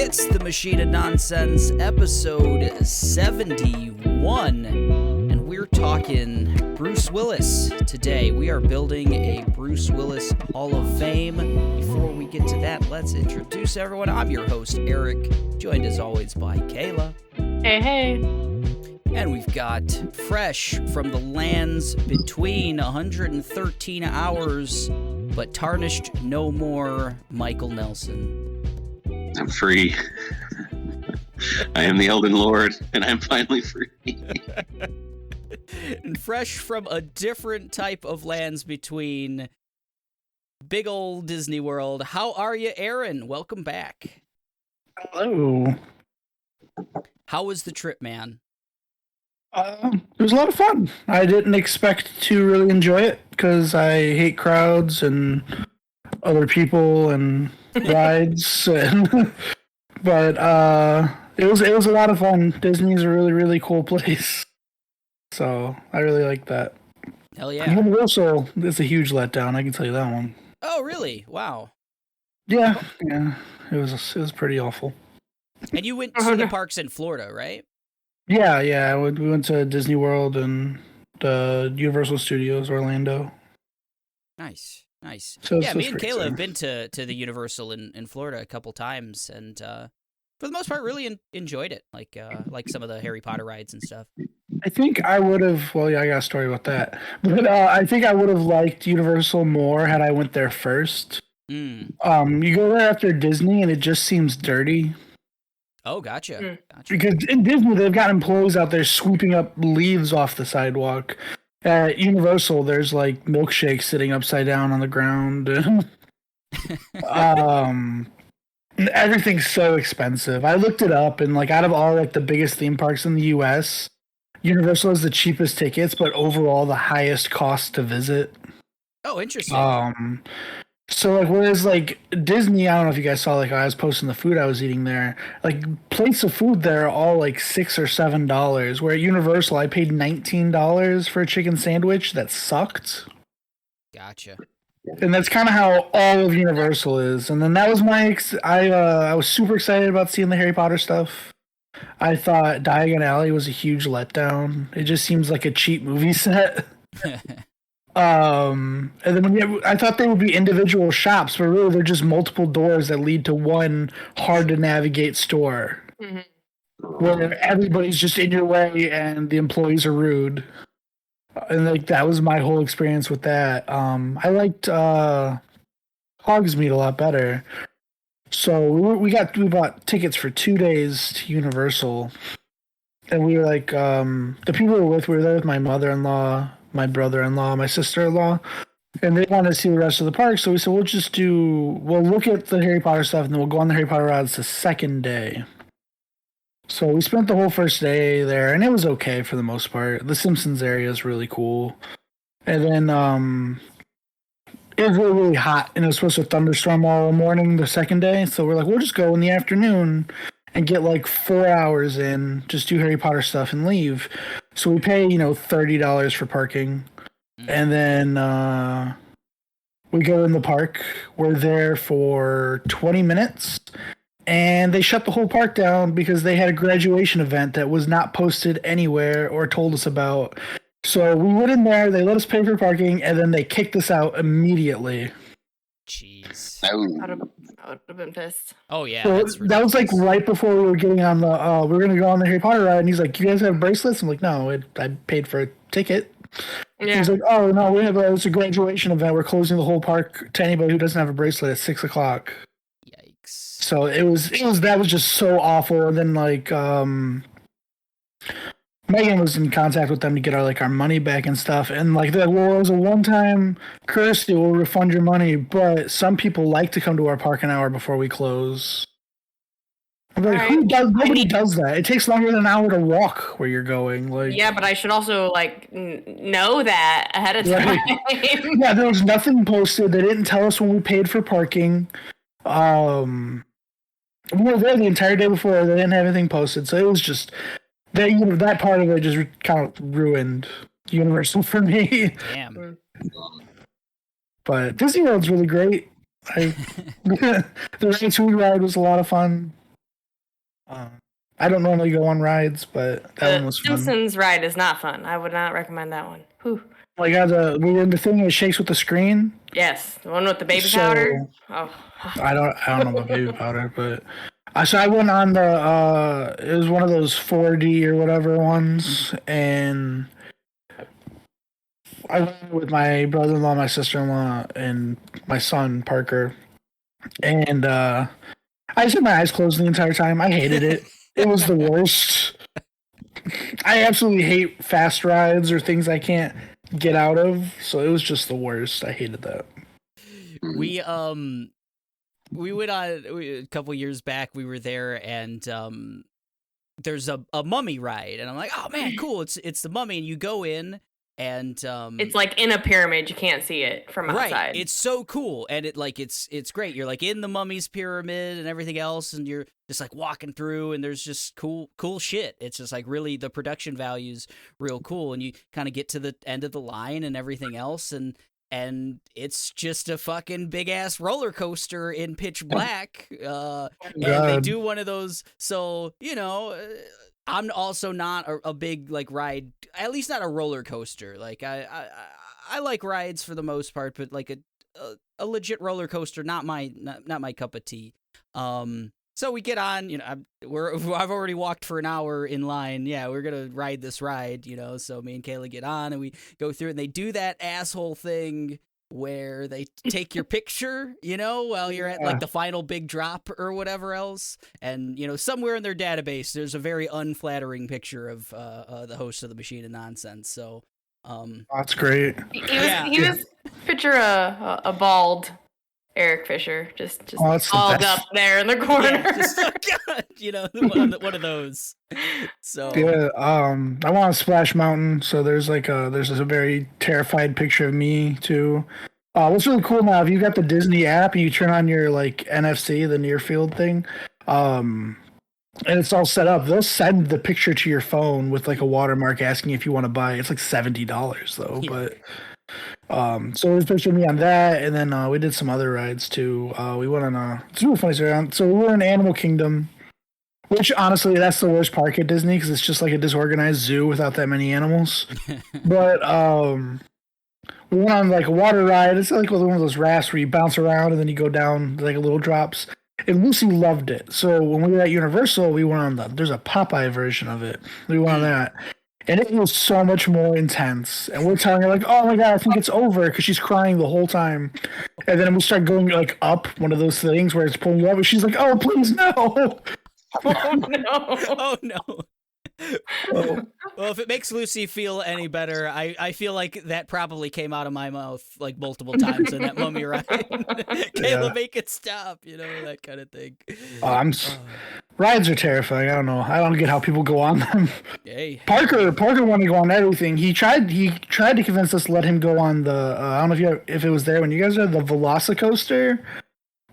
It's the Machine of Nonsense, episode 71, and we're talking Bruce Willis today. We are building a Bruce Willis Hall of Fame. Before we get to that, let's introduce everyone. I'm your host, Eric, joined as always by Kayla. Hey, hey. And we've got fresh from the lands between 113 hours, but tarnished no more, Michael Nelson. I'm free. I am the Elden Lord, and I'm finally free. And fresh from a different type of lands between big old Disney World, how are you, Aaron? Welcome back. Hello. How was the trip, man? It was a lot of fun. I didn't expect to really enjoy it because I hate crowds and other people and rides, but it was a lot of fun. Disney's a really, really cool place, so I really like that. Hell yeah. Universal is a huge letdown, I can tell you that one. Oh, really? Wow. Yeah, it was pretty awful. And you went to the parks in Florida, right? Yeah, we went to Disney World and the Universal Studios Orlando. Nice. So yeah, me and Kayla have been to the Universal in Florida a couple times, and for the most part, really enjoyed it. Like some of the Harry Potter rides and stuff. I think I would have. Well, yeah, I got a story about that. But I think I would have liked Universal more had I went there first. You go there after Disney, and it just seems dirty. Oh, gotcha. Because in Disney, they've got employees out there sweeping up leaves off the sidewalk. At Universal, there's like milkshakes sitting upside down on the ground. Everything's so expensive. I looked it up, and like out of all like the biggest theme parks in the U.S., Universal has the cheapest tickets, but overall the highest cost to visit. Oh, interesting. So like whereas like Disney, I don't know if you guys saw, like I was posting the food I was eating there. Like plates of food there are all like $6 or $7. Where at Universal I paid $19 for a chicken sandwich that sucked. Gotcha. And that's kind of how all of Universal is. And then that was I was super excited about seeing the Harry Potter stuff. I thought Diagon Alley was a huge letdown. It just seems like a cheap movie set. And then I thought they would be individual shops, but really they're just multiple doors that lead to one hard to navigate store, where everybody's just in your way and the employees are rude. And like that was my whole experience with that. I liked Hogsmeade a lot better. So we bought tickets for 2 days to Universal, and we were like the people we were there with my mother-in-law, my brother-in-law, my sister-in-law, and they wanted to see the rest of the park. So we said, we'll look at the Harry Potter stuff, and then we'll go on the Harry Potter rides the second day. So we spent the whole first day there, and it was okay for the most part. The Simpsons area is really cool. And then it was really, really hot, and it was supposed to thunderstorm all morning the second day. So we're like, we'll just go in the afternoon and get like 4 hours in, just do Harry Potter stuff and leave. So we pay, $30 for parking. And then we go in the park. We're there for 20 minutes. And they shut the whole park down because they had a graduation event that was not posted anywhere or told us about. So we went in there, they let us pay for parking, and then they kicked us out immediately. Jeez. I would have been pissed. Oh, yeah. So that was like right before we were getting on the, we were going to go on the Harry Potter ride, and he's like, you guys have bracelets? I'm like, no, I paid for a ticket. Yeah. He's like, oh, no, it's a graduation event. We're closing the whole park to anybody who doesn't have a bracelet at 6 o'clock. Yikes. So that was just so awful. And then like, Megan was in contact with them to get our money back and stuff, and like that. Well, it was a one-time courtesy. We'll refund your money, but some people like to come to our park an hour before we close. I'm like, right. who does? Nobody does that. It takes longer than an hour to walk where you're going. Like, yeah, but I should also know that ahead of time. Right. Yeah, there was nothing posted. They didn't tell us when we paid for parking. We were there the entire day before. They didn't have anything posted, so it was just. That part of it just kind of ruined Universal for me. Damn. But Disney World's really great. The Ratatouille ride was a lot of fun. I don't normally go on rides, but that one The was fun. Simpsons ride is not fun. I would not recommend that one. Whew. Like we were in the thing that shakes with the screen. Yes, the one with the baby So, powder. Oh. I don't know about baby powder, but I went on the it was one of those 4D or whatever ones, and I went with my brother-in-law, my sister-in-law, and my son Parker, and I just had my eyes closed the entire time. I hated it. It was the worst. I absolutely hate fast rides or things I can't get out of. So it was just the worst. I hated that. We went on a couple years back. We were there, and there's a mummy ride, and I'm like, oh man, cool! It's the mummy, and you go in, and It's like in a pyramid. You can't see it from outside. right. It's so cool, and it's great. You're like in the mummy's pyramid and everything else, and you're just like walking through, and there's just cool shit. It's just like really the production value's real cool, and you kind of get to the end of the line and everything else, and it's just a fucking big ass roller coaster in pitch black. And they do one of those, so I'm also not a big like ride, at least not a roller coaster. Like I like rides for the most part, but like a legit roller coaster, not my cup of tea. So we get on, I've already walked for an hour in line. Yeah, we're gonna ride this ride, So me and Kayla get on and we go through, and they do that asshole thing where they take your picture, while you're at like the final big drop or whatever else. And, somewhere in their database, there's a very unflattering picture of the host of the Machine of Nonsense. So, that's great. He was picture a bald Eric Fisher, just that's balled up there in the corner. Yeah, one of those. So yeah, I went on Splash Mountain, so there's a very terrified picture of me too. What's really cool now, if you got the Disney app and you turn on your like NFC, the near field thing, and it's all set up, they'll send the picture to your phone with like a watermark asking if you want to buy it. It's like $70 though, but so it was picture of me on that, and then we did some other rides too. We went on it's really funny around. So we were in Animal Kingdom, which honestly that's the worst park at Disney because it's just like a disorganized zoo without that many animals. But we went on like a water ride. It's like one of those rafts where you bounce around and then you go down like little drops. And Lucy loved it. So when we were at Universal, we went on there's a Popeye version of it. We went on that. And it was so much more intense. And we're telling her, like, oh my God, I think it's over, because she's crying the whole time. And then we start going, like, up one of those things where it's pulling you up. And she's like, oh, please, no. Oh, no. Oh, no. Well, if it makes Lucy feel any better, I feel like that probably came out of my mouth like multiple times in that mummy ride. Kayla, make it stop, that kind of thing. Rides are terrifying. I don't know. I don't get how people go on them. Hey. Parker wanted to go on everything. He tried to convince us to let him go on the I don't know if it was there when you guys are the Velocicoaster,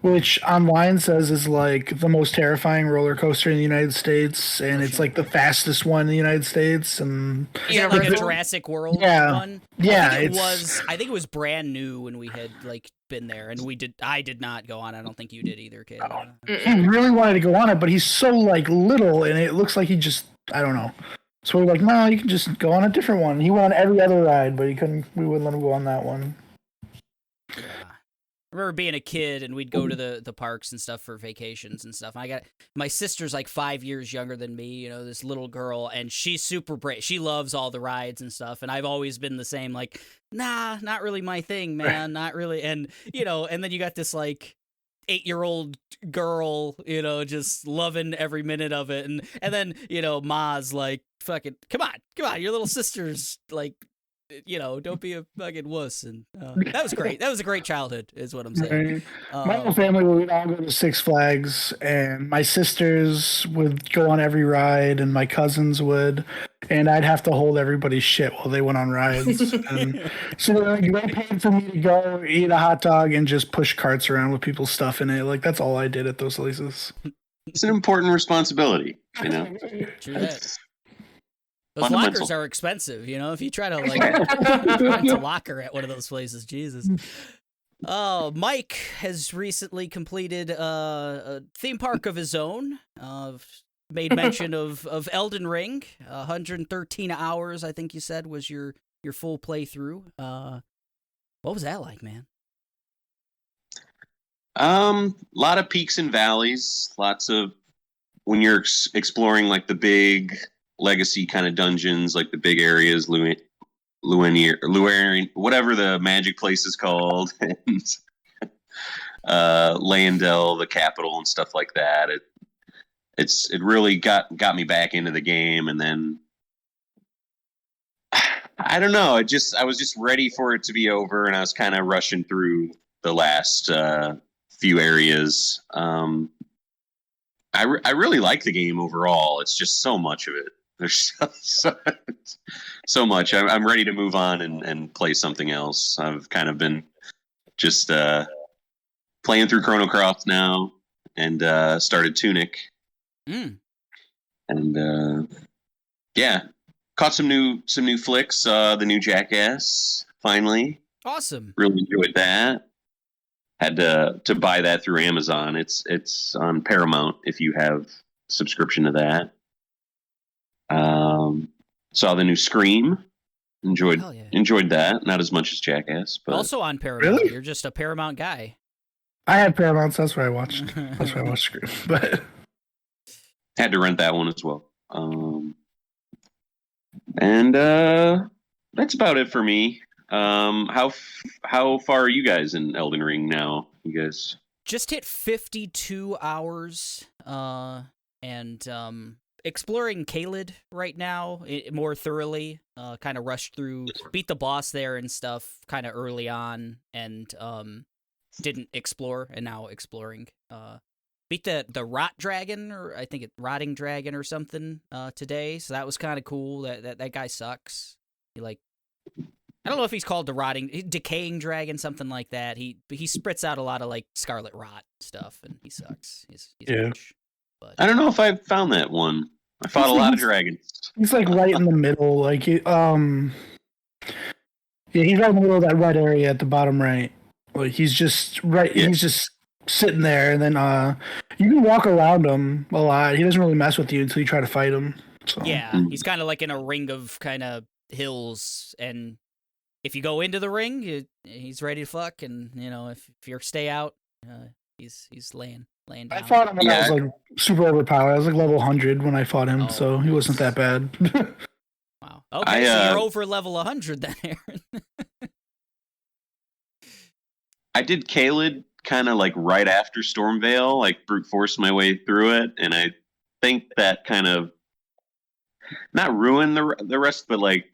which online says is like the most terrifying roller coaster in the United States, and it's like the fastest one in the United States. And is that like a Jurassic World one? Yeah, I think it was brand new when we had like been there, and I did not go on. I don't think you did either, Kayla. He really wanted to go on it, but he's so like little, and it looks like I don't know. So we're like, no, you can just go on a different one. He went on every other ride, but we wouldn't let him go on that one. Yeah. I remember being a kid and we'd go to the parks and stuff for vacations and stuff. And my sister's like 5 years younger than me, this little girl, and she's super brave. She loves all the rides and stuff. And I've always been the same, like, nah, not really my thing, man. Not really. And, and then you got this like 8-year-old girl, just loving every minute of it. And then, Ma's like, fucking, come on, your little sister's like, don't be a fucking wuss. And that was great. That was a great childhood, is what I'm saying. My whole family would all go to Six Flags, and my sisters would go on every ride, and my cousins would, and I'd have to hold everybody's shit while they went on rides. And so they paid for me to go eat a hot dog and just push carts around with people's stuff in it. Like, that's all I did at those places. It's an important responsibility, True that. Those lockers are expensive, if you try to rent a locker at one of those places, Jesus. Oh, Mike has recently completed a theme park of his own. made mention of Elden Ring. 113 hours, I think you said, was your full playthrough. What was that like, man? A lot of peaks and valleys. Lots of when you're exploring like the big legacy kind of dungeons, like the big areas, Luarian, whatever the magic place is called, and Landell, the capital, and stuff like that. It really got me back into the game, and then I don't know. I was just ready for it to be over, and I was kind of rushing through the last few areas. I really like the game overall. It's just so much of it. There's so much. I'm ready to move on and play something else. I've kind of been just playing through Chrono Cross now, and started Tunic. And yeah, caught some new flicks. The new Jackass finally. Awesome. Really enjoyed that. Had to buy that through Amazon. It's on Paramount if you have subscription to that. Saw the new Scream. Enjoyed that. Not as much as Jackass, but also on Paramount. Really? You're just a Paramount guy. I had Paramount, so that's where I watched. That's where I watched Scream. But had to rent that one as well. And that's about it for me. How far are you guys in Elden Ring now? You guys just hit 52 hours, and exploring Kayla right now more thoroughly. Kind of rushed through, beat the boss there and stuff kind of early on, and didn't explore, and now exploring. Beat the rot dragon, or I think it's rotting dragon or something today, so that was kind of cool. That guy sucks. I don't know if he's called the decaying dragon, something like that. He spits out a lot of like scarlet rot stuff, and he sucks. He's yeah. But I don't know if I found that one. I fought a lot of dragons. He's like right in the middle, like yeah, he's right in the middle of that red area at the bottom right. Like he's just right. Yeah. He's just sitting there, and then you can walk around him a lot. He doesn't really mess with you until you try to fight him. So. Yeah, he's kind of like in a ring of kind of hills, and if you go into the ring, he's ready to fuck, and if you stay out, he's laying down. I fought him when I was like super overpowered. I was like level 100 when I fought him, so he wasn't that bad. Wow. Okay, so you're over level 100 then, Aaron. I did Kayla kind of like right after Stormvale, like brute forced my way through it, and I think that kind of not ruined the rest, but like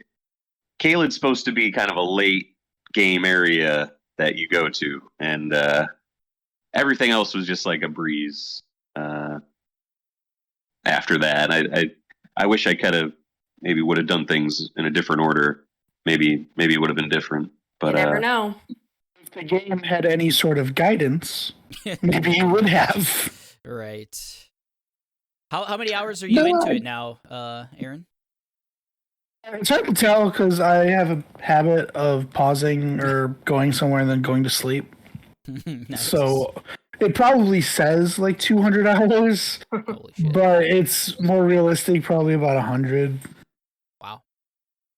Kayla's supposed to be kind of a late game area that you go to, and everything else was just like a breeze. After that, I wish I could have maybe would have done things in a different order. Maybe it would have been different. But you never know. If the game had any sort of guidance, maybe you would have. Right. How many hours are you into it now, Aaron? It's hard to tell because I have a habit of pausing or going somewhere and then going to sleep. Nice. So it probably says like 200 hours, but it's more realistic, probably about 100. Wow.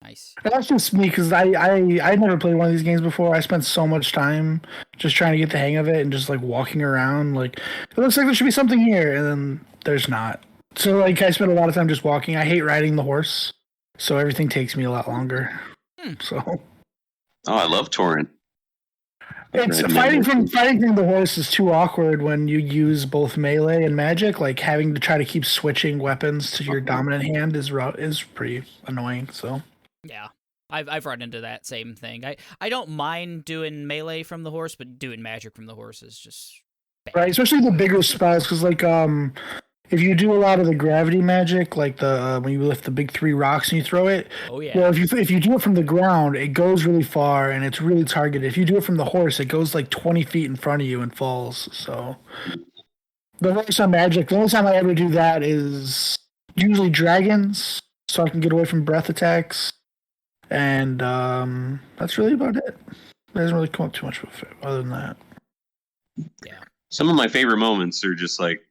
Nice. And that's just me because I never played one of these games before. I spent so much time just trying to get the hang of it and just like walking around. Like, it looks like there should be something here, and then there's not. So like I spent a lot of time just walking. I hate riding the horse. So everything takes me a lot longer. So. Oh, I love Torrent. It's fighting from the horse is too awkward when you use both melee and magic. Like having to try to keep switching weapons to your dominant hand is pretty annoying. So. Yeah, I've run into that same thing. I don't mind doing melee from the horse, but doing magic from the horse is just bad. Right, especially the bigger spells, because like if you do a lot of the gravity magic, like the when you lift the big 3 rocks and you throw it, oh yeah. Well, if you do it from the ground, it goes really far and it's really targeted. If you do it from the horse, it goes like 20 feet in front of you and falls. So the horse on magic, the only time I ever do that is usually dragons, so I can get away from breath attacks, and that's really about it. It doesn't really come up too much other than that. Yeah. Some of my favorite moments are just like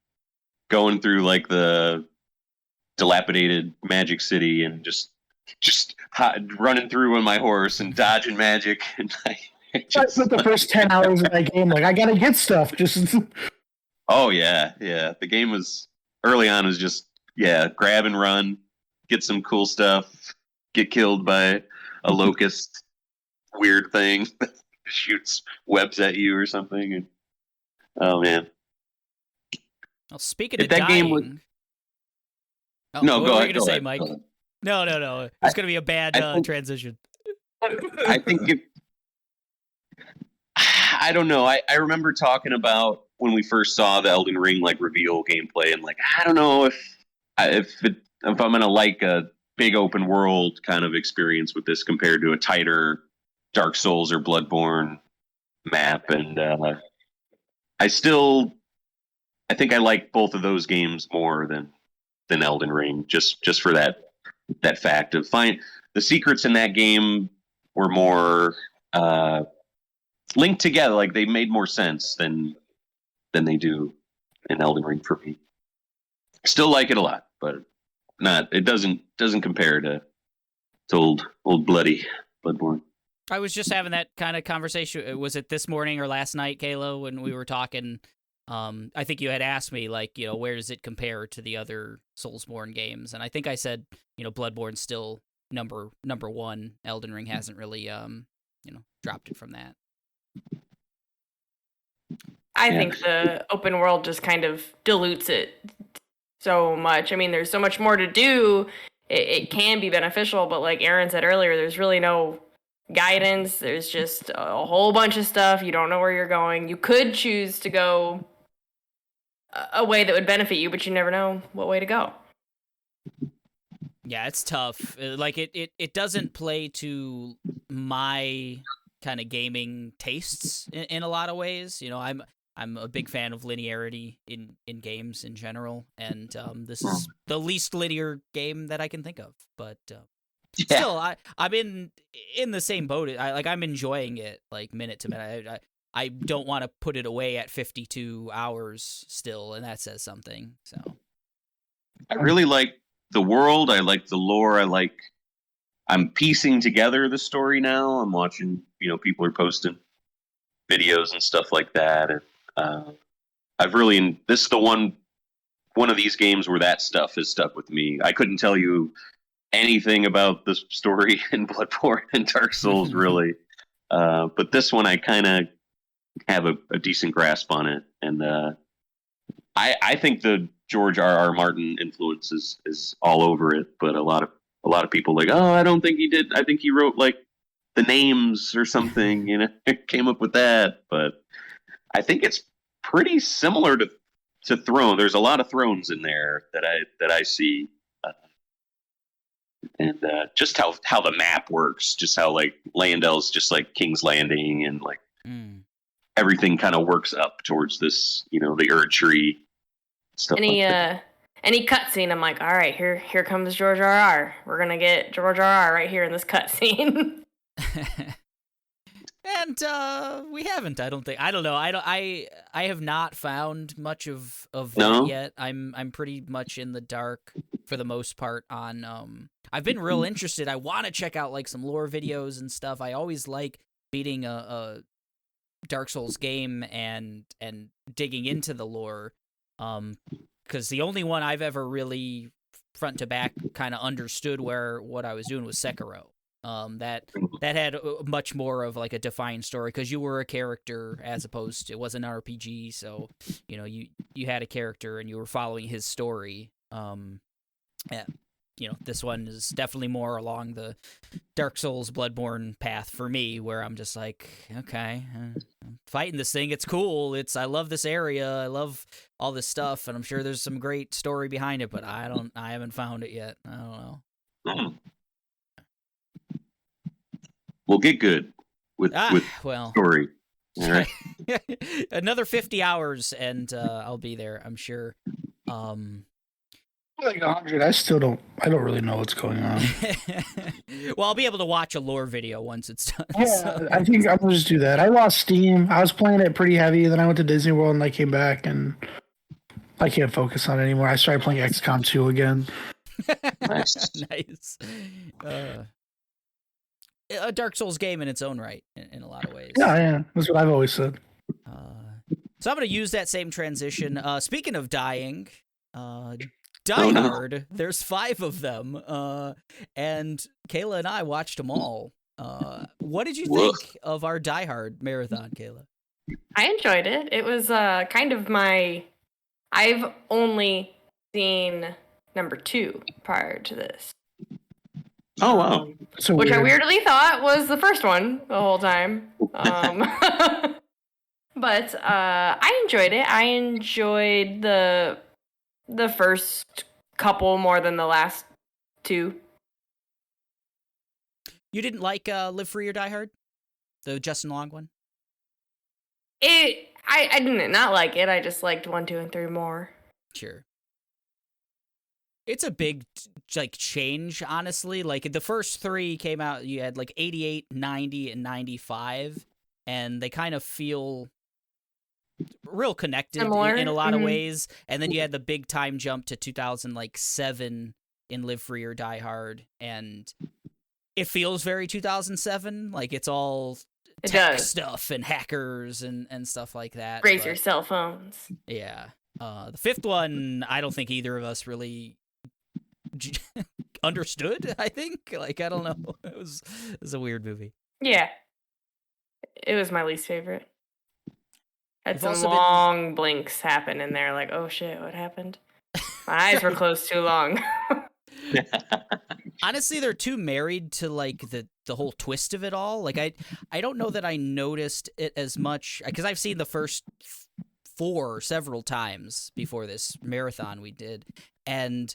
going through like the dilapidated Magic City and just running through on my horse and dodging magic. And I spent the first 10 hours of that game like I gotta get stuff. Just oh yeah. The game was early on was just grab and run, get some cool stuff, get killed by a locust weird thing that shoots webs at you or something. And oh man. Well, speaking if of that dying, game was... No, what go were ahead. you going to say, Mike? No. It's going to be a bad transition. I think I don't know. I remember talking about when we first saw the Elden Ring like reveal gameplay, and like I don't know if I'm gonna like a big open world kind of experience with this compared to a tighter Dark Souls or Bloodborne map, and I think I like both of those games more than Elden Ring, just for that fact of the secrets in that game were more linked together, like they made more sense than they do in Elden Ring for me. Still like it a lot, but it doesn't compare to old bloody Bloodborne. I was just having that kind of conversation. Was it this morning or last night, Kayla, when we were talking? I think you had asked me, like, where does it compare to the other Soulsborne games? And I think I said, Bloodborne's still number one. Elden Ring hasn't really, dropped it from that. I think the open world just kind of dilutes it so much. I mean, there's so much more to do. It can be beneficial, but like Aaron said earlier, there's really no guidance. There's just a whole bunch of stuff. You don't know where you're going. You could choose to go a way that would benefit you, but you never know what way to go. Yeah, it's tough. Like it doesn't play to my kind of gaming tastes in a lot of ways. I'm a big fan of linearity in games in general, and this is the least linear game that I can think of. But still, I'm in the same boat. I'm enjoying it like minute to minute. I don't want to put it away at 52 hours still, and that says something. So I really like the world. I like the lore. I'm piecing together the story now. I'm watching, people are posting videos and stuff like that. And this is the one of these games where that stuff has stuck with me. I couldn't tell you anything about the story in Bloodborne and Dark Souls, really. But this one, I kind of have a decent grasp on it. And I think the George R.R. Martin influence is all over it. But a lot of people like, oh, I don't think he did. I think he wrote like the names or something, came up with that. But I think it's pretty similar to Throne. There's a lot of thrones in there that I see. And just how the map works, just how like Landell's just like King's Landing, and like everything kind of works up towards this, the Erd Tree stuff. Any cutscene, I'm like, all right, here comes George R.R. We're gonna get George R.R. right here in this cutscene. And we haven't. I don't think. I don't know. I have not found much of that yet. I'm pretty much in the dark for the most part on. I've been real interested. I want to check out like some lore videos and stuff. I always like beating a Dark Souls game and digging into the lore. Because the only one I've ever really front to back kind of understood what I was doing was Sekiro. That had much more of like a defined story because you were a character as opposed to, it was an RPG, so you had a character and you were following his story. This one is definitely more along the Dark Souls Bloodborne path for me, where I'm just like, okay, I'm fighting this thing. It's cool. I love this area. I love all this stuff, and I'm sure there's some great story behind it, but I haven't found it yet. I don't know. We'll get good with story. All right. Another 50 hours and I'll be there, I'm sure. Like 100, I don't really know what's going on. Well, I'll be able to watch a lore video once it's done. Yeah, so. I think I'm gonna just do that. I lost steam. I was playing it pretty heavy, then I went to Disney World and I came back and I can't focus on it anymore. I started playing XCOM 2 again. Nice. Nice. A Dark Souls game in its own right, in a lot of ways. Yeah, that's what I've always said. So I'm going to use that same transition. Speaking of dying, Die Hard, there's 5 of them, and Kayla and I watched them all. What did you think of our Die Hard marathon, Kayla? I enjoyed it. It was kind of I've only seen number 2 prior to this. Oh, wow. So which weird. I weirdly thought was the first one the whole time. But I enjoyed it. I enjoyed the first couple more than the last 2. You didn't like Live Free or Die Hard? The Justin Long one? I didn't not like it. I just liked 1, 2, and 3 more. Sure. It's a big change, honestly. Like the first 3 came out, you had like 88, 90, and 95, and they kind of feel real connected in a lot of ways. And then you had the big time jump to 2007 in Live Free or Die Hard, and it feels very 2007. Like it's all tech stuff and hackers and stuff like that. Raise your cell phones. Yeah. The 5th one, I don't think either of us really understood. I think, like, I don't know. It was a weird movie. Yeah, it was my least favorite. Had some long blinks happen in there. Like, oh shit, what happened? My eyes were closed too long. Honestly, they're too married to like the whole twist of it all. Like I don't know that I noticed it as much because I've seen the first 4 several times before this marathon we did, and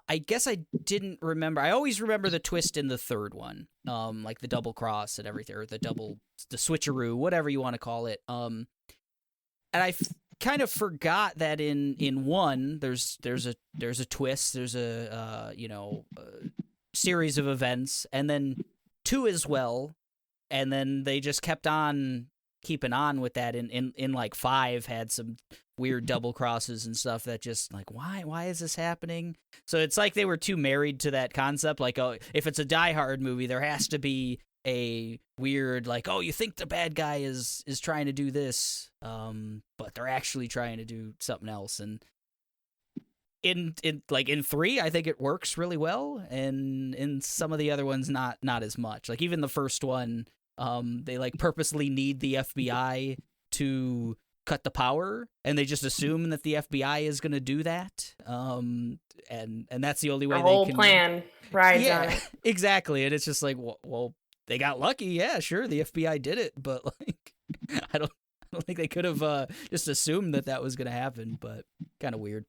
I guess I didn't remember. I always remember the twist in the 3rd one, like the double cross and everything, or the switcheroo, whatever you want to call it. And I kind of forgot that in 1 there's a twist, there's a series of events, and then 2 as well, and then they just kept on keeping on with that. In like 5 had some weird double crosses and stuff that just like why is this happening? So it's like they were too married to that concept. Like, oh, if it's a Die Hard movie, there has to be a weird like, oh, you think the bad guy is trying to do this, but they're actually trying to do something else. And in 3, I think it works really well, and in some of the other ones not as much. Like even the first one, they like purposely need the FBI to cut the power, and they just assume that the FBI is going to do that, and that's the only way the whole they can plan rides on it. Exactly. And it's just like, well, they got lucky. Yeah, sure, the FBI did it, but like I don't think they could have just assumed that was going to happen. But kind of weird.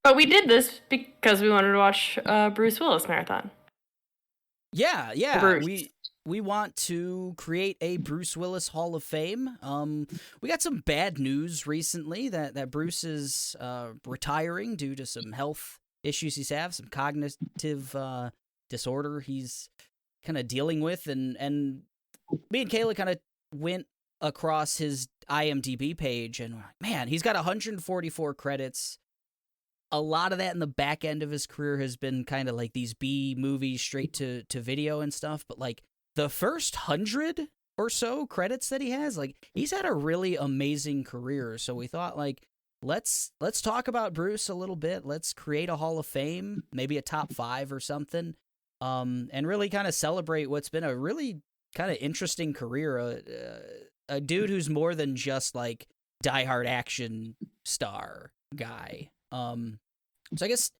But we did this because we wanted to watch Bruce Willis marathon. Yeah. We want to create a Bruce Willis Hall of Fame. We got some bad news recently that Bruce is retiring due to some health issues he's have, some cognitive disorder he's kind of dealing with, and me and Kayla kind of went across his IMDb page, and man, he's got 144 credits. A lot of that in the back end of his career has been kind of like these B movies straight to video and stuff. But like the first 100 or so credits that he has, like he's had a really amazing career. So we thought like, let's talk about Bruce a little bit. Let's create a Hall of Fame, maybe a top 5 or something. And really kind of celebrate what's been a really kind of interesting career. A dude who's more than just like diehard action star guy. So I guess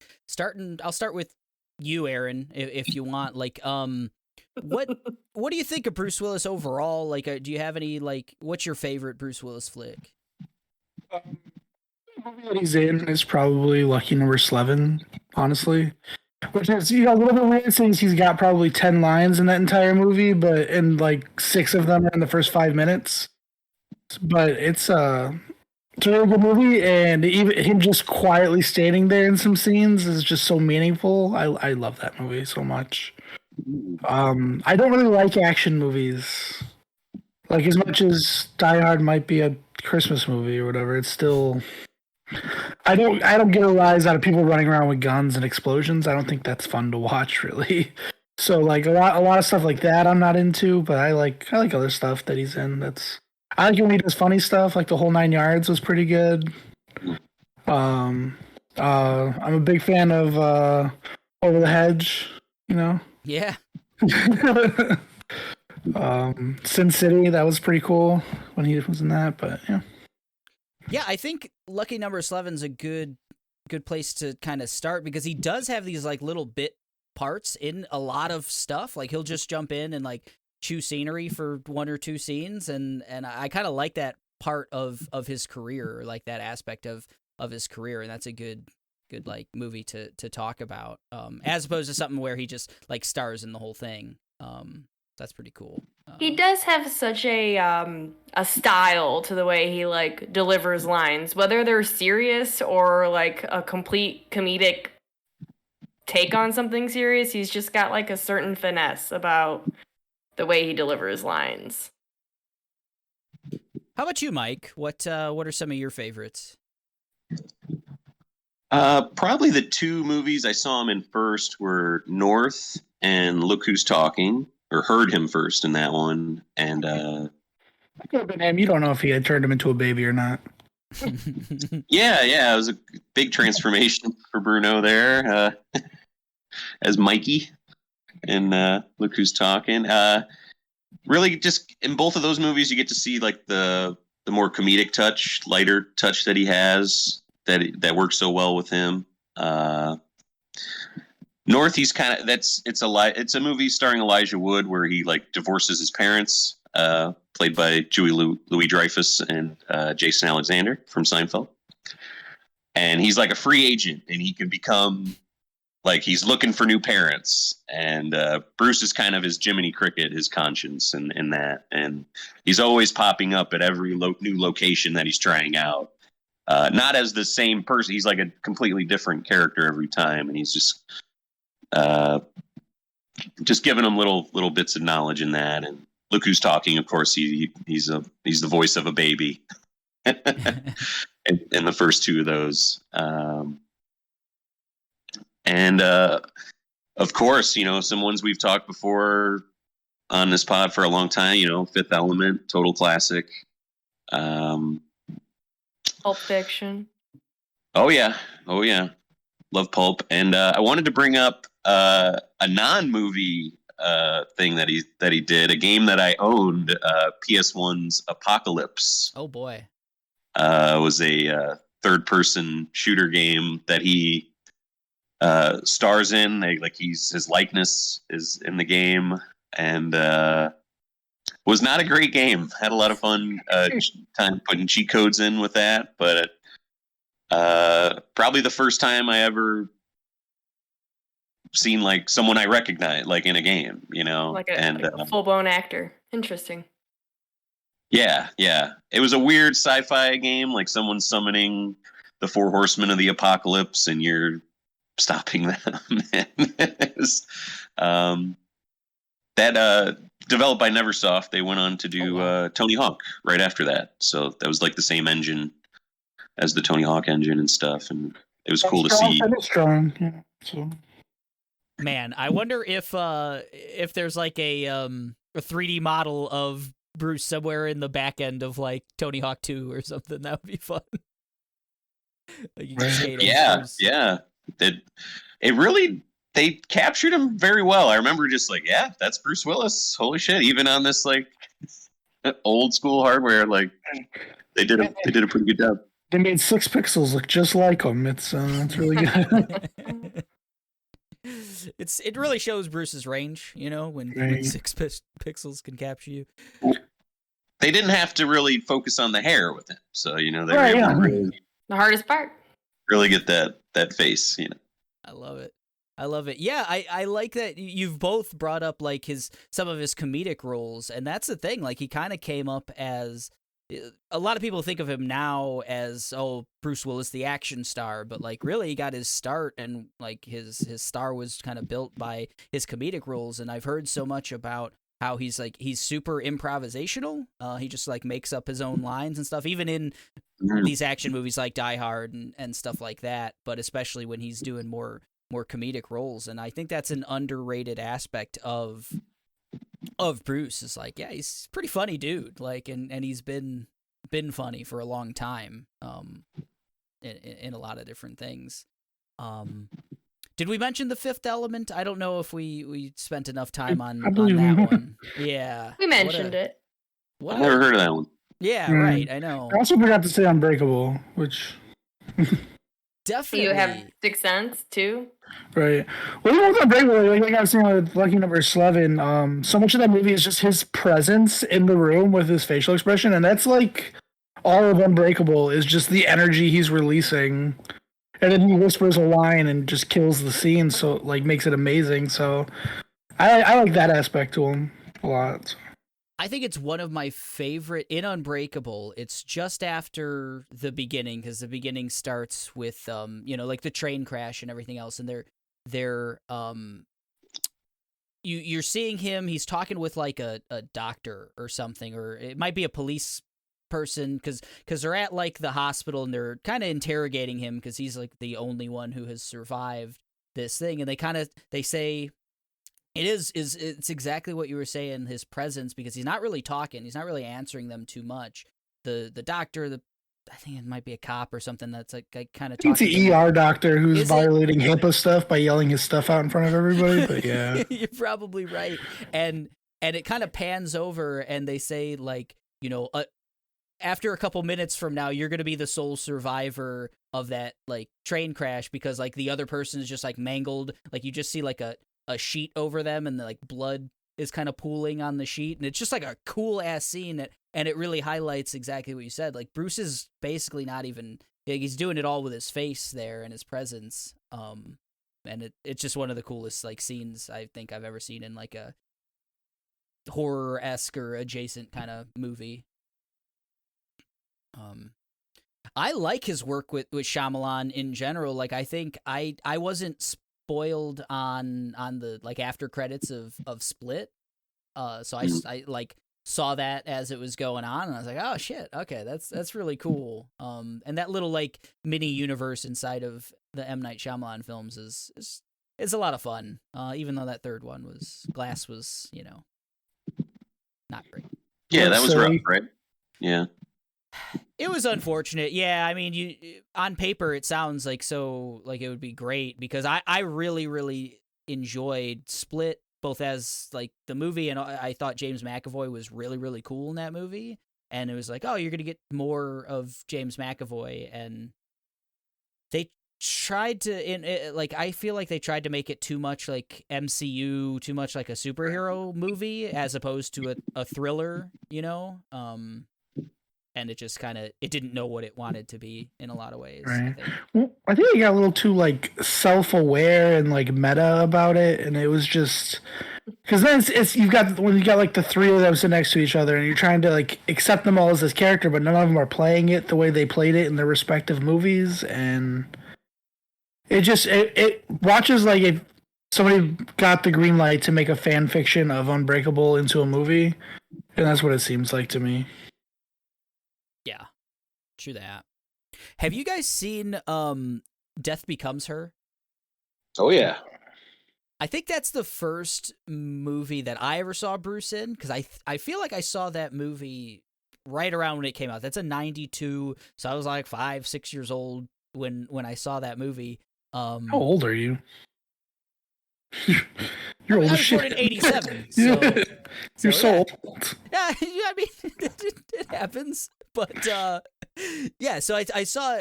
I'll start with you, Aaron, if you want. Like, what do you think of Bruce Willis overall? Like, do you have any like? What's your favorite Bruce Willis flick? The movie that he's in is probably Lucky Number 11, honestly. Which is, a little bit weird since he's got probably 10 lines in that entire movie, but in like 6 of them are in the first 5 minutes. But it's a really good movie, and even him just quietly standing there in some scenes is just so meaningful. I love that movie so much. I don't really like action movies. Like, as much as Die Hard might be a Christmas movie or whatever, it's still. I don't get a rise out of people running around with guns and explosions. I don't think that's fun to watch, really. So like a lot of stuff like that I'm not into, but I like other stuff that he's in. I like when he does funny stuff, like the whole 9 yards was pretty good. I'm a big fan of Over the Hedge, you know. Yeah. Sin City, that was pretty cool when he was in that, but yeah. Yeah, I think Lucky Number 11's a good place to kind of start because he does have these like little bit parts in a lot of stuff. Like he'll just jump in and like chew scenery for one or two scenes, and I kind of like that part of his career, or like that aspect of his career, and that's a good like movie to talk about, as opposed to something where he just like stars in the whole thing. That's pretty cool. He does have such a style to the way he like delivers lines, whether they're serious or like a complete comedic take on something serious. He's just got like a certain finesse about the way he delivers lines. How about you, Mike? What are some of your favorites? Probably the two movies I saw him in first were North and Look Who's Talking, or heard him first in that one. And That could have been him. You don't know if he had turned him into a baby or not. yeah, it was a big transformation for Bruno there, as Mikey in Look Who's Talking. Really, just in both of those movies, you get to see like the more comedic touch, lighter touch that he has that works so well with him. North, he's kind of it's a movie starring Elijah Wood where he like divorces his parents, played by Louis Dreyfus and Jason Alexander from Seinfeld, and he's like a free agent, and he can become like he's looking for new parents, and Bruce is kind of his Jiminy Cricket, his conscience, in that, and he's always popping up at every new location that he's trying out. Not as the same person, he's like a completely different character every time, and he's just giving them little bits of knowledge in that. And Look Who's Talking, of course, he's the voice of a baby in the first two of those. And of course, some ones we've talked before on this pod for a long time, Fifth Element, total classic. Pulp Fiction. Oh yeah. Love Pulp. And I wanted to bring up a non-movie thing that he did, a game that I owned, PS1's Apocalypse. Oh boy. Was a third-person shooter game that he stars in. His likeness is in the game, and was not a great game. Had a lot of fun time putting cheat codes in with that, but probably the first time I ever seen like someone I recognize like in a game, like a full-blown actor. Interesting. Yeah. It was a weird sci-fi game, like someone summoning the four horsemen of the apocalypse, and you're stopping them. That developed by Neversoft. They went on to do Tony Hawk right after that. So that was like the same engine as the Tony Hawk engine and stuff, and it was cool to see. Strong. Yeah, so. Man, I wonder if there's like a 3D model of Bruce somewhere in the back end of like Tony Hawk 2 or something. That would be fun. Like you can skate on Bruce. Yeah. They captured him very well. I remember just like, yeah, that's Bruce Willis. Holy shit! Even on this like old school hardware, like they did a pretty good job. They made 6 pixels look just like him. It's really good. It really shows Bruce's range, when 6 pixels can capture you. They didn't have to really focus on the hair with him, so they were able to really, the hardest part. Really get that face, I love it. Yeah, I like that you've both brought up like some of his comedic roles, and that's the thing. Like he kind of came up as a lot of people think of him now as Bruce Willis, the action star, but like really he got his start, and like his star was kind of built by his comedic roles. And I've heard so much about how he's super improvisational. He just like makes up his own lines and stuff, even in these action movies like Die Hard and stuff like that. But especially when he's doing more comedic roles, and I think that's an underrated aspect of Bruce. Is like, yeah, he's a pretty funny dude. Like, and he's been funny for a long time. In a lot of different things. Did we mention The Fifth Element? I don't know if we spent enough time on that one. Yeah. We mentioned it. I never heard of that one. Yeah, right. I know. I also forgot to say Unbreakable, which definitely. You have Sixth Sense too? Right. Well, even with Unbreakable, like I was saying with Lucky Number 11, so much of that movie is just his presence in the room with his facial expression, and that's like all of Unbreakable is just the energy he's releasing. And then he whispers a line and just kills the scene, so like makes it amazing. So I like that aspect to him a lot. I think it's one of my favorite in Unbreakable. It's just after the beginning, because the beginning starts with like the train crash and everything else, and you're seeing him. He's talking with like a doctor or something, or it might be a police person, because they're at like the hospital and they're kind of interrogating him because he's like the only one who has survived this thing, and they say it's exactly what you were saying, his presence, because he's not really talking, he's not really answering them too much. The doctor, I think it might be a cop or something that's like kind of talking. It's the ER doctor who's violating HIPAA stuff by yelling his stuff out in front of everybody. But yeah, you're probably right. And it kind of pans over, and they say like, after a couple minutes from now, you're going to be the sole survivor of that like train crash, because like the other person is just like mangled. Like you just see like a sheet over them, and the like blood is kind of pooling on the sheet. And it's just like a cool ass scene and it really highlights exactly what you said. Like Bruce is basically not even, like, he's doing it all with his face there and his presence. And it's just one of the coolest like scenes I think I've ever seen in like a horror-esque or adjacent kind of movie. I like his work with Shyamalan in general. Like I think I wasn't spoiled on the like after credits of Split. So I like saw that as it was going on, and I was like, oh shit, okay, that's really cool. And that little like mini universe inside of the M. Night Shyamalan films is a lot of fun. Even though that third one Glass was, not great. Yeah, that was rough, right? Yeah. It was unfortunate. Yeah, I mean, on paper it sounds like it would be great, because I really, really enjoyed Split, both as like the movie, and I thought James McAvoy was really, really cool in that movie. And it was like, oh, you're going to get more of James McAvoy, and they tried to I feel like they tried to make it too much like MCU, too much like a superhero movie as opposed to a thriller, and it just it didn't know what it wanted to be in a lot of ways. Right. I think it got a little too like self-aware and like meta about it, and it was just because then it's you got like the three of them sitting next to each other, and you're trying to like accept them all as this character, but none of them are playing it the way they played it in their respective movies, and it just it watches like if somebody got the green light to make a fan fiction of Unbreakable into a movie, and that's what it seems like to me. Yeah, true that. Have you guys seen Death Becomes Her? Oh yeah. I think that's the first movie that I ever saw Bruce in, because I feel like I saw that movie right around when it came out. That's a 92, so I was like 5-6 years old when I saw that movie. How old are you? You're old as shit. I was born in 87. You're so old. Yeah, I mean, it happens. But, yeah, so I saw,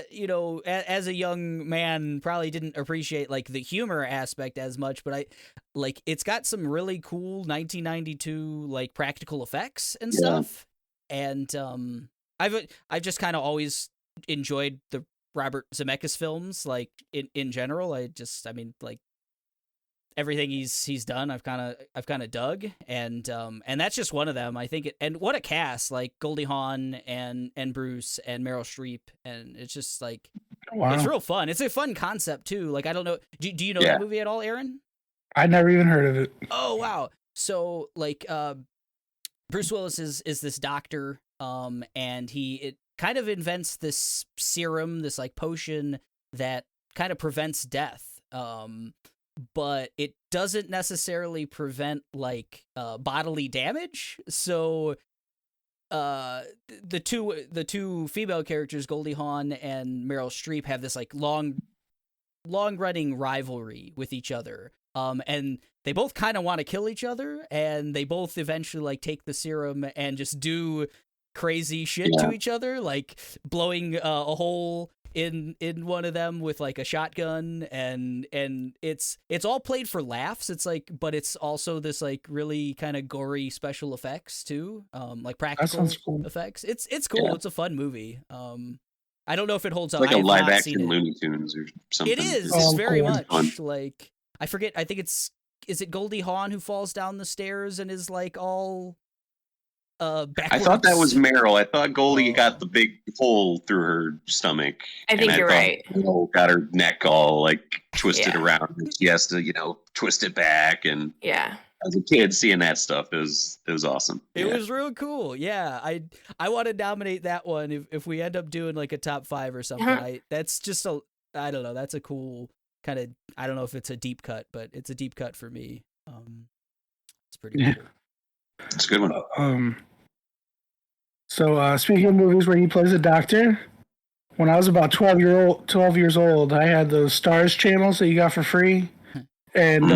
as a young man, probably didn't appreciate, like, the humor aspect as much, but it's got some really cool 1992, like, practical effects and stuff. And, I've just kind of always enjoyed the Robert Zemeckis films, like, in general. everything he's done, I've kind of dug, and that's just one of them. I think and what a cast, like Goldie Hawn and Bruce and Meryl Streep, and it's just like it's real fun. It's a fun concept too. Like I don't know, do you know that movie at all, Aaron? I never even heard of it. Oh wow! So like Bruce Willis is this doctor, and it kind of invents this serum, this like potion that kind of prevents death. But it doesn't necessarily prevent like bodily damage. So the two female characters, Goldie Hawn and Meryl Streep, have this like long running rivalry with each other. And they both kind of want to kill each other, and they both eventually like take the serum and just do crazy shit to each other, like blowing a hole in one of them with like a shotgun, and it's all played for laughs. It's like, but it's also this like really kind of gory special effects too, like practical effects. It's cool. It's a fun movie. I don't know if it holds up. Like a live action Looney Tunes or something. It is. It's very much like, I forget. I think is it Goldie Hawn who falls down the stairs and is like all backwards? I thought that was Meryl. I thought Goldie got the big hole through her stomach. I think you're right. Got her neck all like twisted around, and she has to twist it back. And as a kid seeing that stuff, it was awesome. It was real cool. Yeah, I want to nominate that one if we end up doing like a top 5 or something. That's just I don't know. That's a cool kind of, I don't know if it's a deep cut, but it's a deep cut for me. It's pretty cool. It's a good one. So speaking of movies where he plays a doctor, when I was about 12 years old, I had those Stars channels that you got for free. And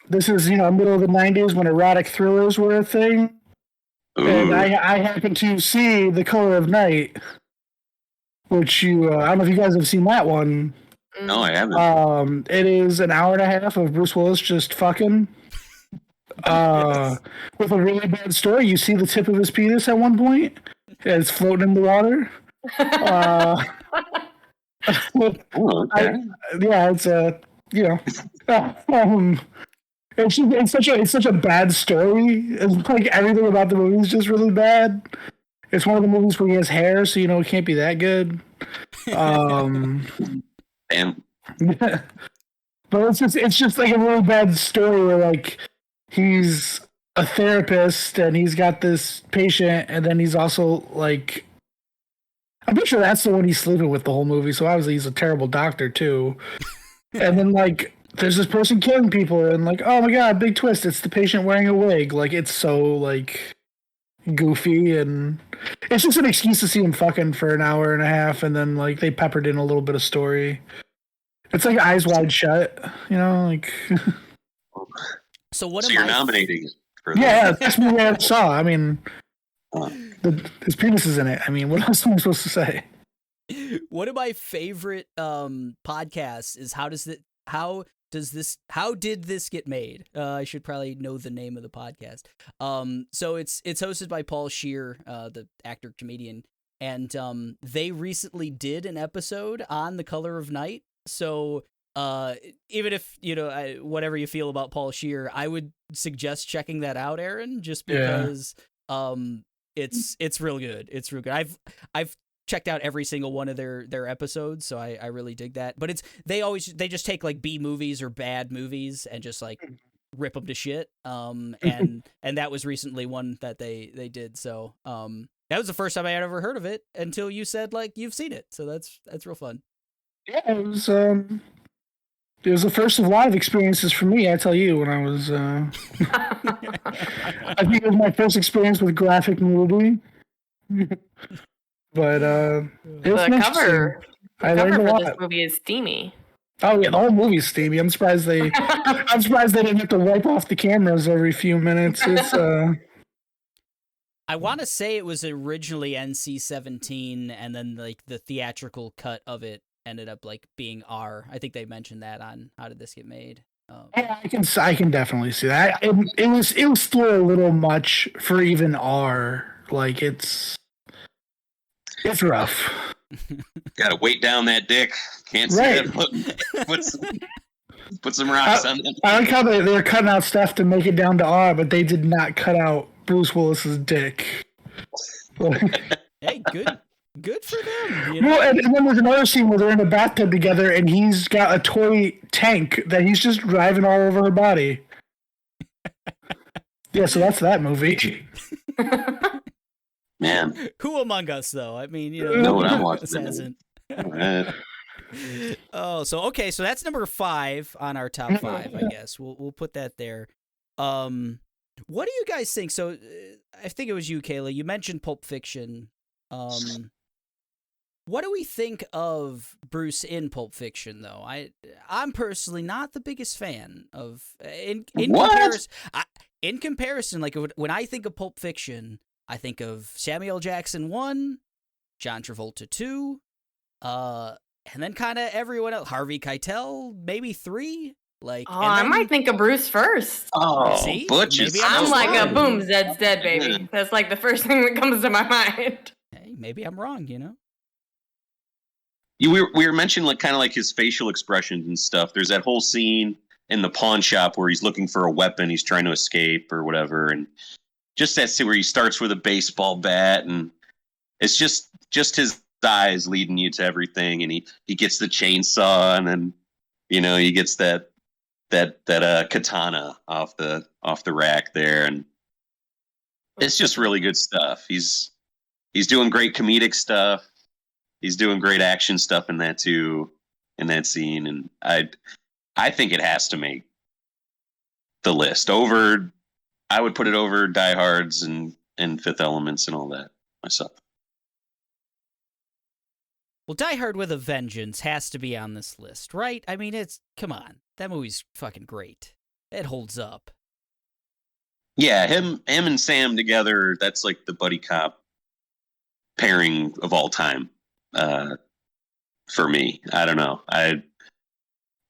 this is, middle of the 90s when erotic thrillers were a thing. Ooh. And I happened to see The Color of Night, which I don't know if you guys have seen that one. No, I haven't. It is an hour and a half of Bruce Willis just fucking with a really bad story. You see the tip of his penis at one point, and it's floating in the water. It's such a bad story. It's like everything about the movie is just really bad. It's one of the movies where he has hair, so it can't be that good. Damn. But it's just like a really bad story where like he's a therapist and he's got this patient, and then he's also like, I'm pretty sure that's the one he's sleeping with the whole movie, so obviously he's a terrible doctor too. And then like there's this person killing people, and like, oh my god, big twist, it's the patient wearing a wig. Like it's so like goofy, and it's just an excuse to see him fucking for an hour and a half, and then like they peppered in a little bit of story. It's like Eyes Wide Shut, like. So you're nominating it for that? Yeah, that's the movie I saw. I mean, his penis is in it. I mean, what else am I supposed to say? One of my favorite podcasts is How Did This Get Made? I should probably know the name of the podcast. So it's hosted by Paul Scheer, the actor comedian, and they recently did an episode on The Color of Night. So even if whatever you feel about Paul Scheer, I would suggest checking that out, Aaron, just because it's real good. It's real good. I've checked out every single one of their episodes, so I really dig that. But they just take like B movies or bad movies and just like rip them to shit. And that was recently one that they did. So that was the first time I had ever heard of it until you said like you've seen it. So that's real fun. Yeah, it was the first of a lot of experiences for me. I tell you, when I was, I think it was my first experience with graphic nudity. But the cover for this movie is steamy. Oh yeah, the whole movie's steamy. I'm surprised they didn't have to wipe off the cameras every few minutes. It's I want to say it was originally NC-17, and then like the theatrical cut of it ended up like being R. I think they mentioned that on How Did This Get Made? Yeah, I can definitely see that. It was still a little much for even R. Like it's rough. Gotta weight down that dick. Can't see that. Put some rocks on them. I like how they were cutting out stuff to make it down to R, but they did not cut out Bruce Willis's dick. Hey, good for them. You know? Well, and then there's another scene where they're in a bathtub together, and he's got a toy tank that he's just driving all over her body. Yeah, so that's that movie. Man, Who among us, though? I mean, you know what I'm watching. hasn't. Right. Oh, so okay, so that's number 5 on our top 5. I guess we'll put that there. What do you guys think? So, I think it was you, Kayla. You mentioned Pulp Fiction. What do we think of Bruce in Pulp Fiction, though? I'm personally not the biggest fan of in comparison. Like when I think of Pulp Fiction, I think of Samuel Jackson 1, John Travolta 2, and then kind of everyone else. Harvey Keitel, maybe 3. Like, I might think of Bruce first. Oh, see? Butch Maybe is I'm so like fun. a boom, Zed's dead, baby. That's like the first thing that comes to my mind. Hey, maybe I'm wrong. You know. We were mentioning like kind of like his facial expressions and stuff. There's that whole scene in the pawn shop where he's looking for a weapon, he's trying to escape or whatever, and just that scene where he starts with a baseball bat, and it's just his eyes leading you to everything, and he gets the chainsaw, and then he gets that katana off the rack there, and it's just really good stuff. He's doing great comedic stuff. He's doing great action stuff in that too, in that scene, and I think it has to make the list. I would put it over Die Hards and Fifth Elements and all that myself. Well, Die Hard with a Vengeance has to be on this list, right? I mean, come on, that movie's fucking great. It holds up. Yeah, him and Sam together, that's like the buddy cop pairing of all time. For me, I don't know.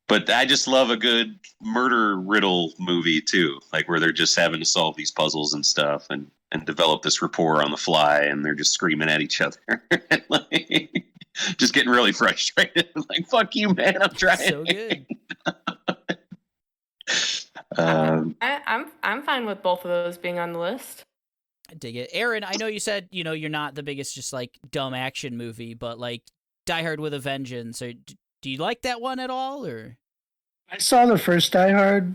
But I just love a good murder riddle movie too, like where they're just having to solve these puzzles and stuff, and develop this rapport on the fly, and they're just screaming at each other, and like, just getting really frustrated. Like, fuck you, man! I'm trying. So good. I'm fine with both of those being on the list. I dig it. Aaron, I know you said, you're not the biggest just like dumb action movie, but like Die Hard with a Vengeance, or do you like that one at all, or? I saw the first Die Hard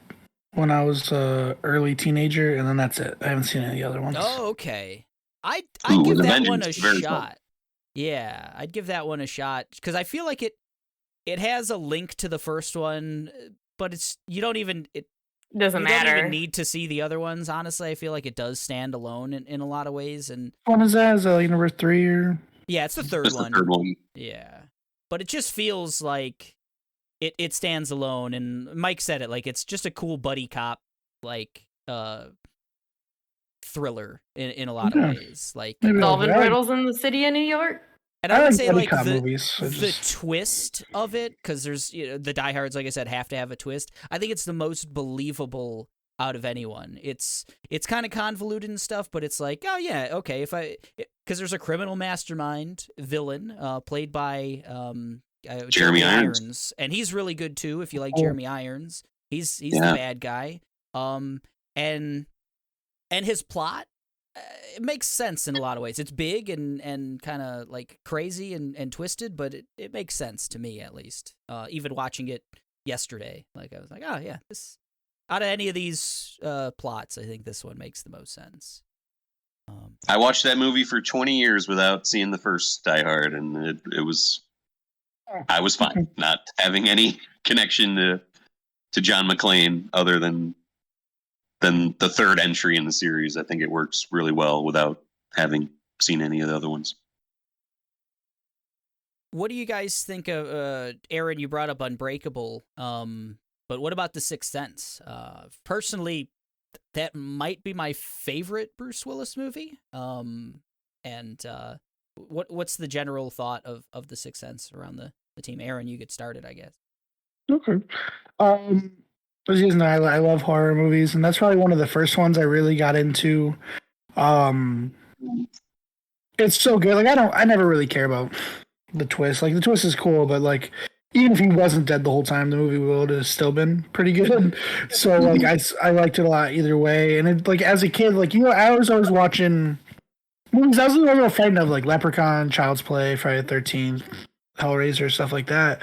when I was a early teenager, and then that's it. I haven't seen any other ones. Oh, okay. I'd Ooh, give with a that one a Vengeance, very shot. fun. Yeah, I'd give that one a shot because I feel like it has a link to the first one, but you don't even need to see the other ones. Honestly, I feel like it does stand alone in a lot of ways. And what is that? Is that number 3 or? Yeah, it's the third That's one. the third one. Yeah, but it just feels like it stands alone. And Mike said it, like it's just a cool buddy cop like thriller in a lot of ways. Like solving riddles in the city of New York. And I would say buddy like cop the movies, twist of it, because there's the Die Hards, like I said, have to have a twist. I think it's the most believable out of anyone. It's kind of convoluted and stuff, but it's like, oh yeah, okay, because there's a criminal mastermind villain played by Jeremy Irons, and he's really good too. If you like Jeremy Irons, he's the bad guy. And his plot, it makes sense in a lot of ways. It's big and kind of like crazy and twisted, but it makes sense to me, at least. Even watching it yesterday, like I was like, oh yeah, this out of any of these plots, I think this one makes the most sense. I watched that movie for 20 years without seeing the first Die Hard, and I was fine not having any connection to John McClane other than the third entry in the series. I think it works really well without having seen any of the other ones. What do you guys think of, Aaron, you brought up Unbreakable, but what about The Sixth Sense? Personally, that might be my favorite Bruce Willis movie. What's the general thought of The Sixth Sense around the team? Aaron, you get started, I guess. Okay. As you know, I love horror movies, and that's probably one of the first ones I really got into. It's so good. Like I never really care about the twist. Like the twist is cool, but like even if he wasn't dead the whole time, the movie would have still been pretty good. So like I liked it a lot either way. And it, like as a kid, like I was always watching movies. I was always a fan of like Leprechaun, Child's Play, Friday the 13th, Hellraiser, stuff like that.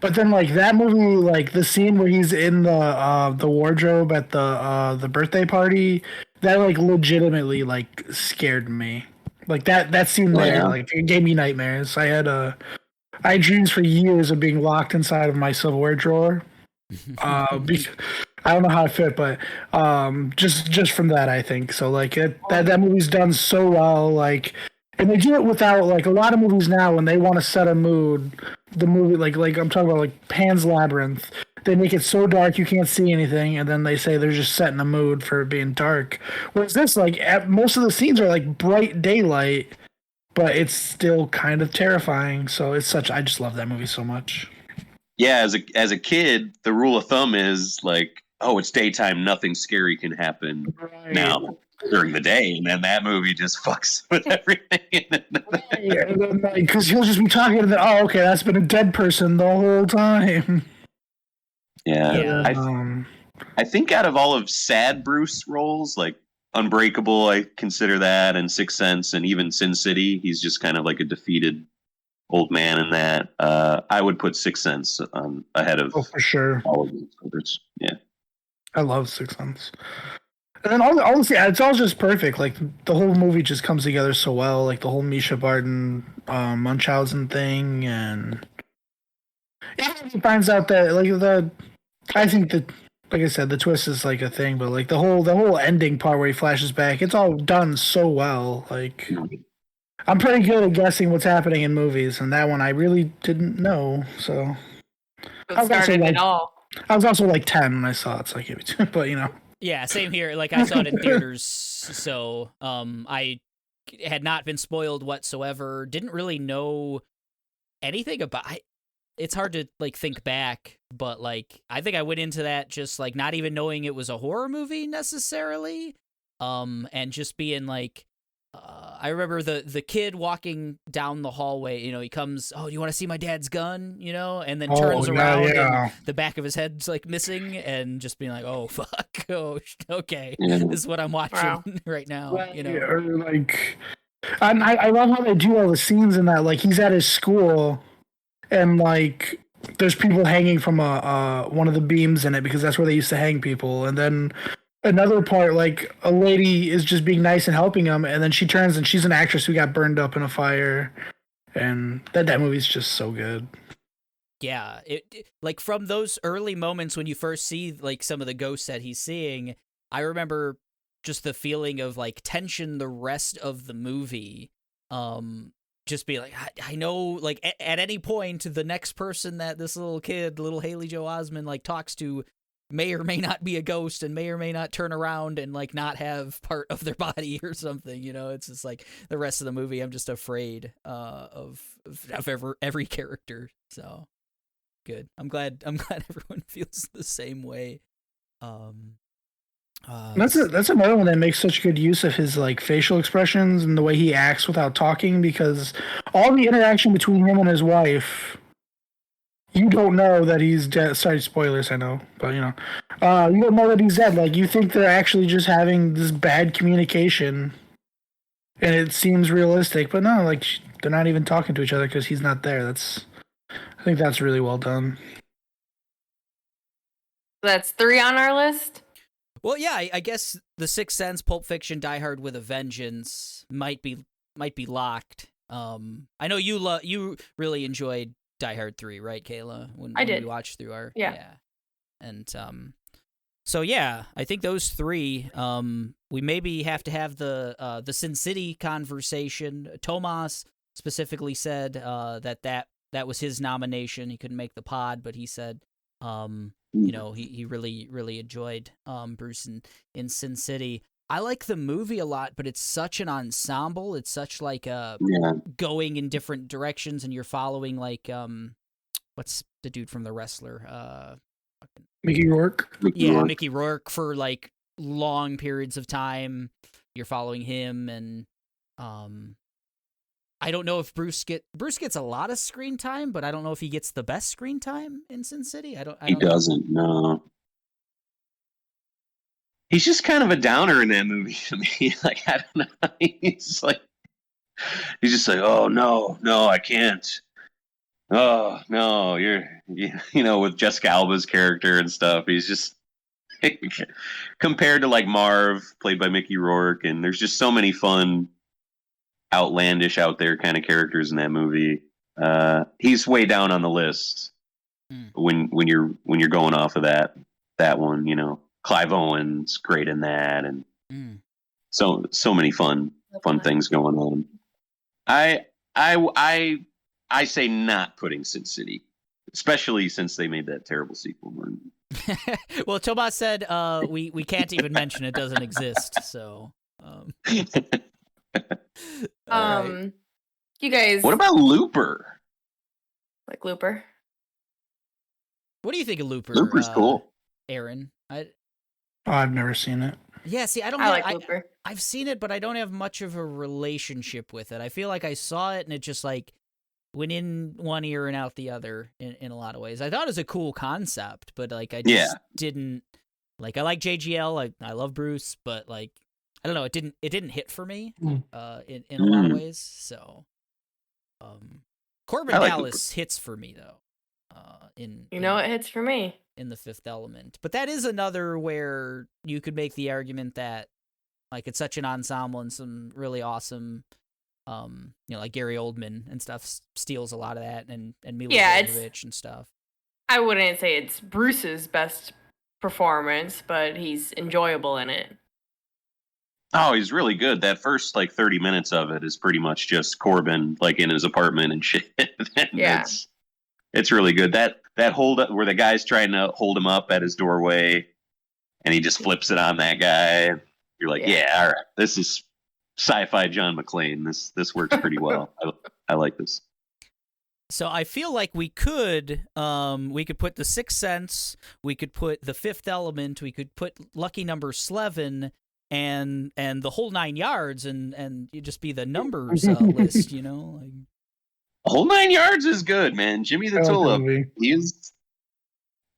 But then like that movie, like the scene where he's in the wardrobe at the birthday party, that like legitimately like scared me. Like that scene there, like it gave me nightmares. I had dreams for years of being locked inside of my silverware drawer. Because, I don't know how it fit, but just from that, I think so. Like that movie's done so well, like, and they do it without like a lot of movies now when they want to set a mood. The movie, like I'm talking about, like Pan's Labyrinth, they make it so dark you can't see anything, and then they say they're just setting a mood for it being dark. Whereas this, like, most of the scenes are like bright daylight, but it's still kind of terrifying. So I just love that movie so much. Yeah, as a kid, the rule of thumb is like, oh, it's daytime, nothing scary can happen now during the day, and then that movie just fucks with everything. Because he'll just be talking, and then, oh, okay, that's been a dead person the whole time. Yeah. I think out of all of sad Bruce roles, like Unbreakable, I consider that, and Sixth Sense, and even Sin City, he's just kind of like a defeated old man in that. I would put Sixth Sense ahead of for sure all of these others. Yeah, I love Sixth Sense. And then honestly, it's all just perfect. Like the whole movie just comes together so well. Like the whole Misha Barton, Munchausen thing, and even when he finds out that I think that, like I said, the twist is like a thing, but like the whole ending part where he flashes back, it's all done so well. Like I'm pretty good at guessing what's happening in movies, and that one I really didn't know. So It started it all. I was also like 10 when I saw it, so I gave it to him. But Yeah, same here. Like I saw it in theaters, so I had not been spoiled whatsoever. Didn't really know anything about. It's hard to like think back, but like I think I went into that just like not even knowing it was a horror movie necessarily, and just being like, I remember the kid walking down the hallway. He comes. Oh, do you want to see my dad's gun? And then turns around and the back of his head's like missing, and just being like, oh fuck, oh okay, this is what I'm watching right now. Or like, I love how they do all the scenes in that. Like he's at his school, and like there's people hanging from one of the beams in it because that's where they used to hang people, and then. Another part, like a lady is just being nice and helping him, and then she turns and she's an actress who got burned up in a fire, and that movie's just so good. Yeah, it like from those early moments when you first see like some of the ghosts that he's seeing, I remember just the feeling of like tension the rest of the movie. Just be like, I know, like at any point the next person that this little Haley Joel Osment like talks to may or may not be a ghost and may or may not turn around and like not have part of their body or something. It's just like the rest of the movie I'm just afraid of every character. So good. I'm glad everyone feels the same way. That's another one that makes such good use of his like facial expressions and the way he acts without talking, because all the interaction between him and his wife, you don't know that he's dead. Sorry, spoilers, I know. But, you don't know that he's dead. Like, you think they're actually just having this bad communication. And it seems realistic. But no, like, they're not even talking to each other because he's not there. I think that's really well done. That's 3 on our list? Well, yeah, I guess The Sixth Sense, Pulp Fiction, Die Hard with a Vengeance might be locked. I know you really enjoyed Die Hard 3, right, Kayla? When we watched through our yeah. And so yeah, I think those 3. We maybe have to have the Sin City conversation. Tomas specifically said that was his nomination. He couldn't make the pod, but he said he really enjoyed Bruce in Sin City. I like the movie a lot, but it's such an ensemble. It's such like going in different directions, and you're following like what's the dude from The Wrestler? Mickey Rourke. Mickey Rourke for like long periods of time. You're following him, and I don't know if Bruce gets a lot of screen time, but I don't know if he gets the best screen time in Sin City. I don't He know. doesn't. No. He's just kind of a downer in that movie to me. Like, I don't know. He's just like, oh no, I can't. Oh no, with Jessica Alba's character and stuff. He's just compared to like Marv, played by Mickey Rourke, and there's just so many fun, outlandish, out there kind of characters in that movie. He's way down on the list when you're going off of that one. Clive Owen's great in that, and so many fun things going on. I say not putting Sin City, especially since they made that terrible sequel. Well, Tomas said we can't even mention it doesn't exist. So, right. You guys. What about Looper? Like Looper? What do you think of Looper? Looper's cool. Aaron, I've never seen it. Yeah, see, I like Looper. I've seen it, but I don't have much of a relationship with it. I feel like I saw it and it just like went in one ear and out the other in a lot of ways. I thought it was a cool concept, but like I just didn't like. I like JGL. I love Bruce, but like I don't know. It didn't hit for me in a lot of ways. So, Corbin Dallas hits for me though. It hits for me in The Fifth Element, but that is another where you could make the argument that like it's such an ensemble and some really awesome, like Gary Oldman and stuff steals a lot of that, and Mila Jovovich and stuff. I wouldn't say it's Bruce's best performance, but he's enjoyable in it. Oh, he's really good. That first like 30 minutes of it is pretty much just Corbin like in his apartment and shit. And it's really good. That hold up where the guy's trying to hold him up at his doorway, and he just flips it on that guy. You're like, yeah, all right, this is sci-fi John McClane. This works pretty well. I like this. So I feel like we could put The Sixth Sense, we could put The Fifth Element, we could put Lucky Number Slevin, and the whole 9 yards, and you just be the numbers list, like. Whole 9 yards is good, man. Jimmy the Tulip.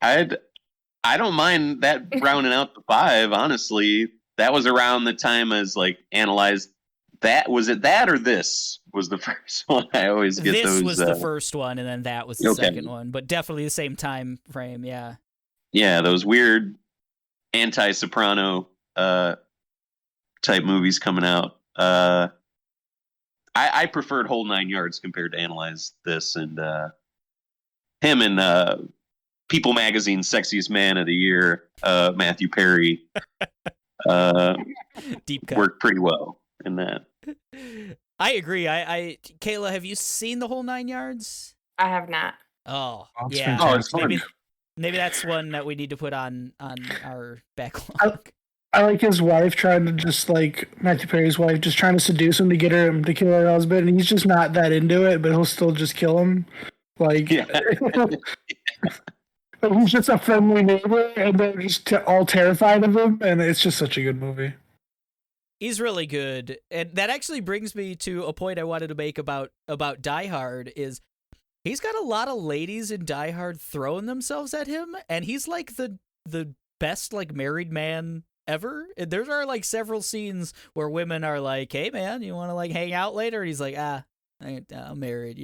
I don't mind that rounding out the 5. Honestly, that was around the time as like analyzed. That was it. That or this was the first one. I always get this those. This was the first one, and then that was the second one. But definitely the same time frame. Yeah. Yeah, those weird anti-Soprano type movies coming out. I preferred Whole 9 Yards compared to Analyze This, and him and People Magazine's Sexiest Man of the Year, Matthew Perry, deep cut. Worked pretty well in that. I agree. Kayla, have you seen the Whole 9 Yards? I have not. Oh, yeah. Oh, it's fun. Maybe that's one that we need to put on our backlog. I like his wife trying to just like Matthew Perry's wife just trying to seduce him to get him to kill her husband, and he's just not that into it, but he'll still just kill him. Like he's just a friendly neighbor, and they're just all terrified of him, and it's just such a good movie. He's really good, and that actually brings me to a point I wanted to make about Die Hard. Is he's got a lot of ladies in Die Hard throwing themselves at him, and he's like the best like married man ever. There are like several scenes where women are like, "Hey man, you want to like hang out later?" And he's like, I'm married,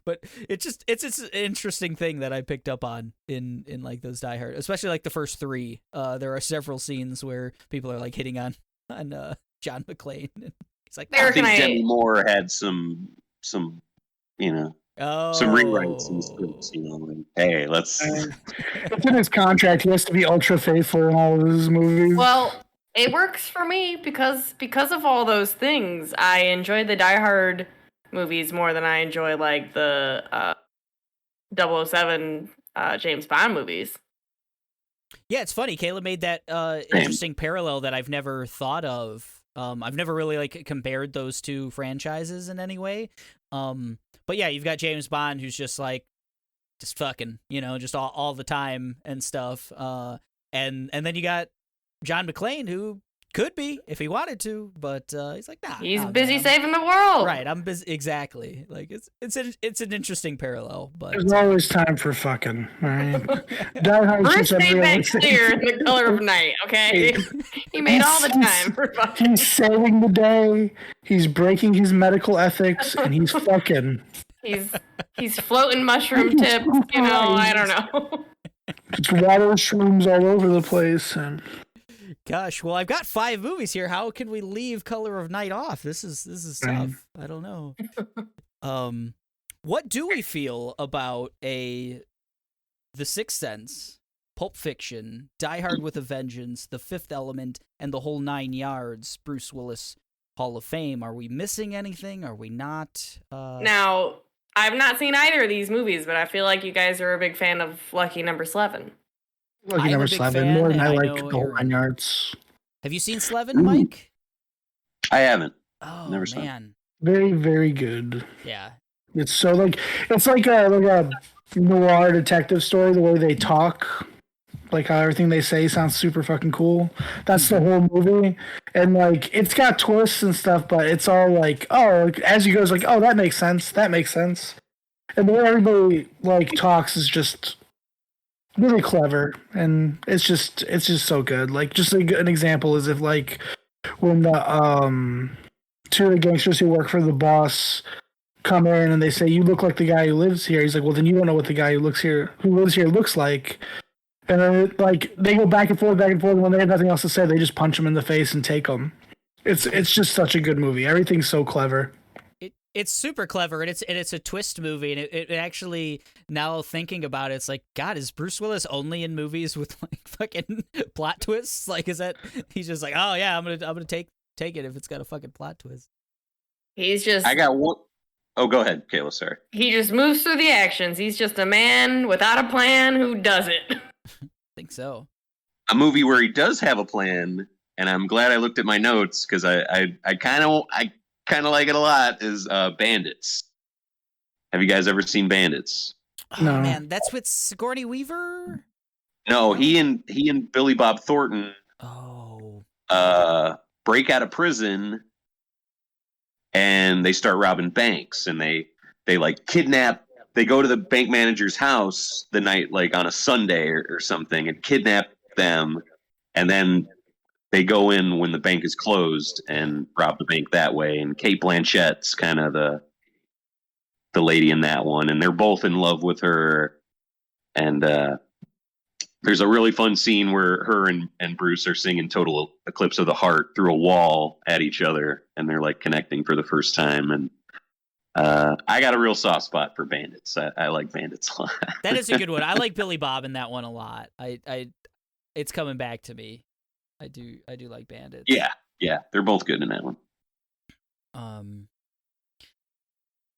but it's an interesting thing that I picked up on in like those Die Hard, especially like the first 3. There are several scenes where people are like hitting on John McClane. He's like, I think Demi Moore had some some rewrites and scripts, like, hey, let's. It's in his contract. He has to be ultra faithful in all of his movies. Well, it works for me because of all those things. I enjoy the Die Hard movies more than I enjoy like the 007 James Bond movies. Yeah, it's funny. Kayla made that interesting parallel that I've never thought of. I've never really like compared those two franchises in any way. But yeah, you've got James Bond who's just fucking, just all the time and stuff. And then you got John McClane who Could be if he wanted to, but he's like, nah. He's nah, busy man, saving the world. Right, I'm busy. Exactly. Like it's an interesting parallel, but There's always time for fucking. All right. Die Hard's Bruce just made that unrealistic. clear in The Color of Night, okay? He made all the time for fucking. He's saving the day. He's breaking his medical ethics, and he's fucking. He's floating mushroom tips, you know, I don't know. It's water shrooms all over the place, and gosh, well, I've got 5 movies here. How can we leave Color of Night off? This is tough. I don't know. What do we feel about The Sixth Sense, Pulp Fiction, Die Hard with a Vengeance, The Fifth Element, and the whole 9 yards? Bruce Willis Hall of Fame. Are we missing anything? Are we not? Now, I've not seen either of these movies, but I feel like you guys are a big fan of Lucky Number Slevin. Lucky I'm Number a big Slevin. fan, More than and I I like know the whole you're- 9 yards. Have you seen Slevin, Mike? I haven't. Oh, Never saw it. man. Very, very good. Yeah. It's so it's like a noir detective story. The way they talk, like how everything they say sounds super fucking cool. That's the whole movie, and like it's got twists and stuff, but it's all like, oh, like, as you go, it's like, oh, that makes sense. That makes sense. And the way everybody like talks is just really clever, and it's just so good. Like just an example is if like when the 2 of the gangsters who work for the boss come in and they say, you look like the guy who lives here. He's like, well, then you don't know what the guy who lives here looks like. And then like they go back and forth, and when they have nothing else to say, they just punch him in the face and take him. It's just such a good movie. Everything's so clever. It's super clever, and it's a twist movie, and it actually, now thinking about it, it's like, God, is Bruce Willis only in movies with like fucking plot twists? Like, is that he's just like, oh yeah, I'm gonna take it if it's got a fucking plot twist. He's just. I got one. Oh, go ahead, Kayla. Sorry. He just moves through the actions. He's just a man without a plan who does it. I think so. A movie where he does have a plan, and I'm glad I looked at my notes because I kind of like it a lot. Is Bandits. Have you guys ever seen Bandits? Oh No. man, that's with Sigourney Weaver. No, he and Billy Bob Thornton Oh. break out of prison, and they start robbing banks, and they like kidnap. They go to the bank manager's house the night, like on a Sunday or something, and kidnap them, and then they go in when the bank is closed and rob the bank that way. And Kate Blanchett's kind of the lady in that one, and they're both in love with her. And there's a really fun scene where her and Bruce are singing Total Eclipse of the Heart through a wall at each other, and they're like connecting for the first time. And I got a real soft spot for Bandits. I like Bandits a lot. That is a good one. I like Billy Bob in that one a lot. It's coming back to me. I do like Bandits. Yeah, they're both good in that one.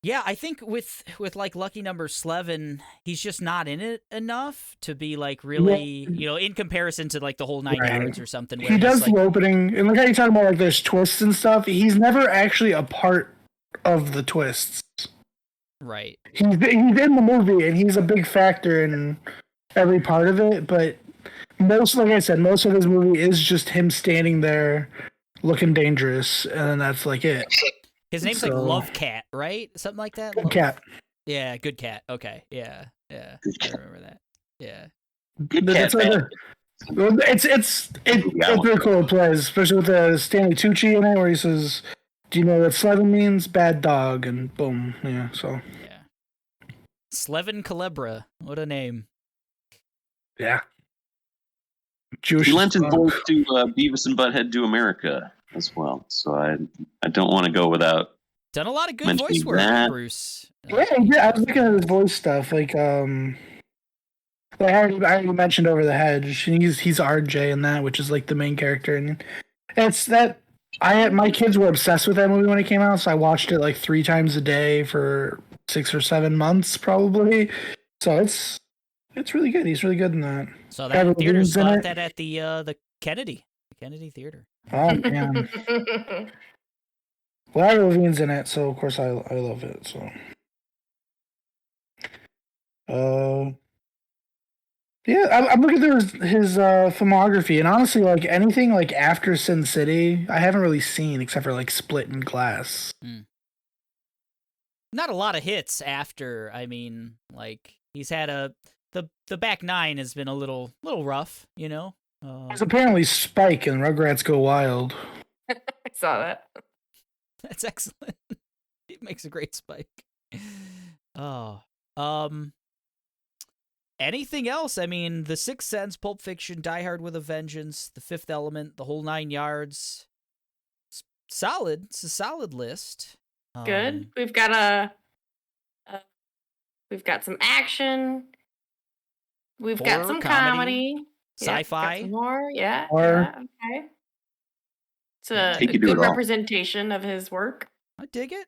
Yeah, I think with like Lucky Number Slevin, he's just not in it enough to be like really, in comparison to like the whole 9 Right. yards or something. Where He does like, the opening, and look how you talking about like there's twists and stuff. He's never actually a part of the twists. right. He's in the movie, and he's a big factor in every part of it. But like I said, most of his movie is just him standing there looking dangerous, and then that's like it. His name's like Love Cat, right? Something like that. Good cat. Yeah, Good Cat. Okay, yeah. Good I cat. remember that. Yeah. Good That's cat. like it's really cool. It plays, especially with the Stanley Tucci in it, where he says, "Do you know what Slevin means? Bad dog," and boom, yeah. So Yeah. Slevin Culebra. What a name. yeah, Jewish. He lent his fuck. voice to Beavis and Butthead Do America as well. So I don't want to go without. Done a lot of good Mentioning voice work, that. Bruce. Yeah, I was looking at his voice stuff. Like I already mentioned Over the Hedge. He's RJ in that, which is like the main character, and it's that. My kids were obsessed with that movie when it came out, so I watched it like 3 times a day for 6 or 7 months probably. So it's really good. He's really good in that. So Avril that theater Lavigne's in got it. that at the Kennedy Theater. Oh man, well, Avril Lavigne's in it, so of course I love it. So, Yeah, I'm looking through his filmography, and honestly, like anything like after Sin City, I haven't really seen except for like Split and Glass. Not a lot of hits after. I mean, like he's had the back nine has been a little rough, you know. There's apparently Spike in Rugrats Go Wild. I saw that. That's excellent. He makes a great Spike. Oh, anything else? I mean, The Sixth Sense, Pulp Fiction, Die Hard with a Vengeance, The Fifth Element, The Whole Nine Yards. It's solid. It's a solid list. Good. We've got we've got some action. We've got Horror, some comedy, comedy. sci-fi. Yeah, some more. Yeah. Horror. Yeah. Okay. It's a He can do good it all. representation of his work. I dig it.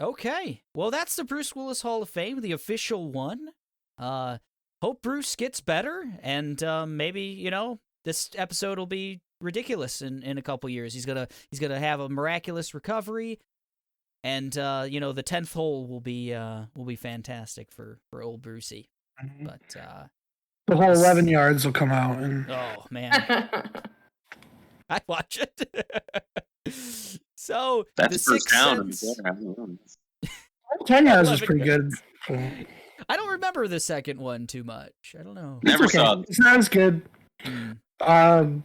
Okay. Well, that's the Bruce Willis Hall of Fame, the official one. Hope Bruce gets better, and maybe, you know, this episode will be ridiculous in a couple years. He's gonna have a miraculous recovery, and you know, the 10th hole will be fantastic for old Brucey. Mm-hmm. But The whole 11 yards will come out, and oh man, I'd watch it. So That's the the first Sixth down. Sense. 10 yards is 11 pretty good. I don't remember the second one too much. I don't know. Never It's okay. saw it. It's not as good. Mm. I'm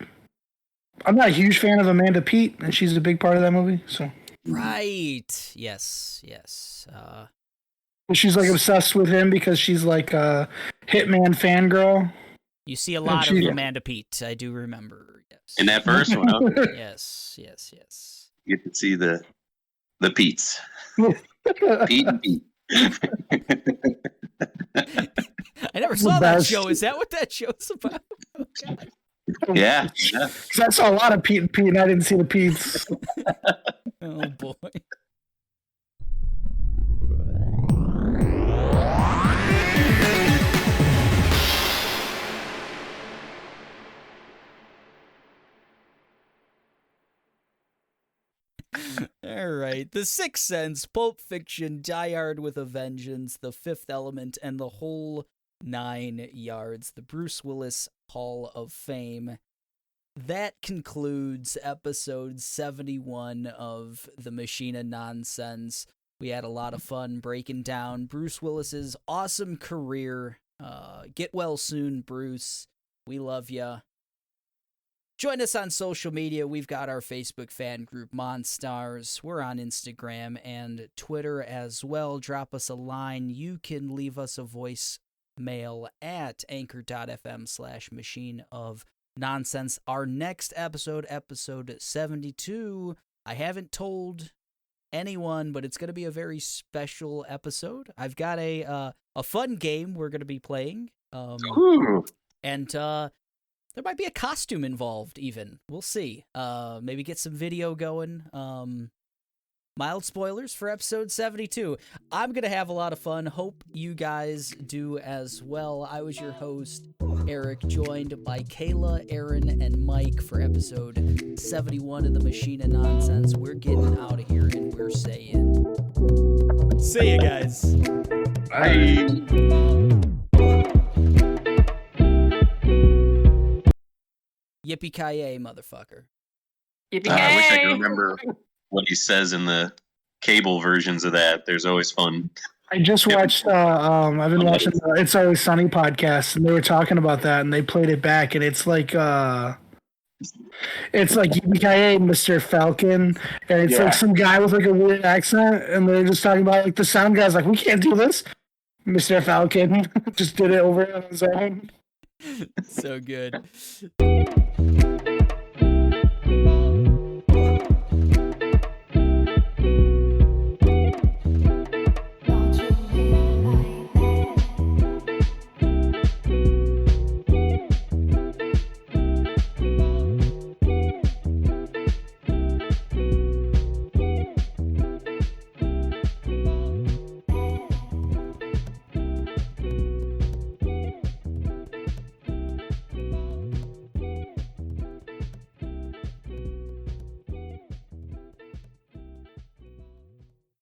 not a huge fan of Amanda Peet, and she's a big part of that movie. So Right. Yes. she's like obsessed with him because she's like a Hitman fangirl. You see a lot of she- Amanda Peet. I do remember. Yes. In that first one, okay. Yes. You get to see the Pete's. Pete and Pete. I never saw that best. show. Is that what that show's about? Oh, God. Yeah. 'Cause I saw a lot of Pete and Pete, and I didn't see the Pete's. Oh boy. All right. The Sixth Sense, Pulp Fiction, Die Hard with a Vengeance, The Fifth Element, and The Whole 9 Yards. The Bruce Willis Hall of Fame. That concludes episode 71 of the Machina Nonsense. We had a lot of fun breaking down Bruce Willis's awesome career. Get well soon, Bruce. We love ya. Join us on social media. We've got our Facebook fan group, Monstars. We're on Instagram and Twitter as well. Drop us a line. You can leave us a voicemail at anchor.fm/machine of nonsense. Our next episode, episode 72, I haven't told anyone, but it's going to be a very special episode. I've got a fun game we're going to be playing. And there might be a costume involved, even. We'll see. Maybe get some video going. Mild spoilers for episode 72. I'm going to have a lot of fun. Hope you guys do as well. I was your host, Eric, joined by Kayla, Aaron, and Mike for episode 71 of the Machina Nonsense. We're getting out of here, and we're saying, see you guys. Bye. Yippee-ki-yay, motherfucker. Yippee I wish I could remember what he says in the cable versions of that. There's always fun. I just watched. I've been watching the It's Always Sunny podcast, and they were talking about that, and they played it back, and it's like Yippee-ki-yay, Mr. Falcon, and it's like some guy with like a weird accent, and they're just talking about like the sound guy's like, we can't do this. Mr. Falcon just did it over on his own. So good.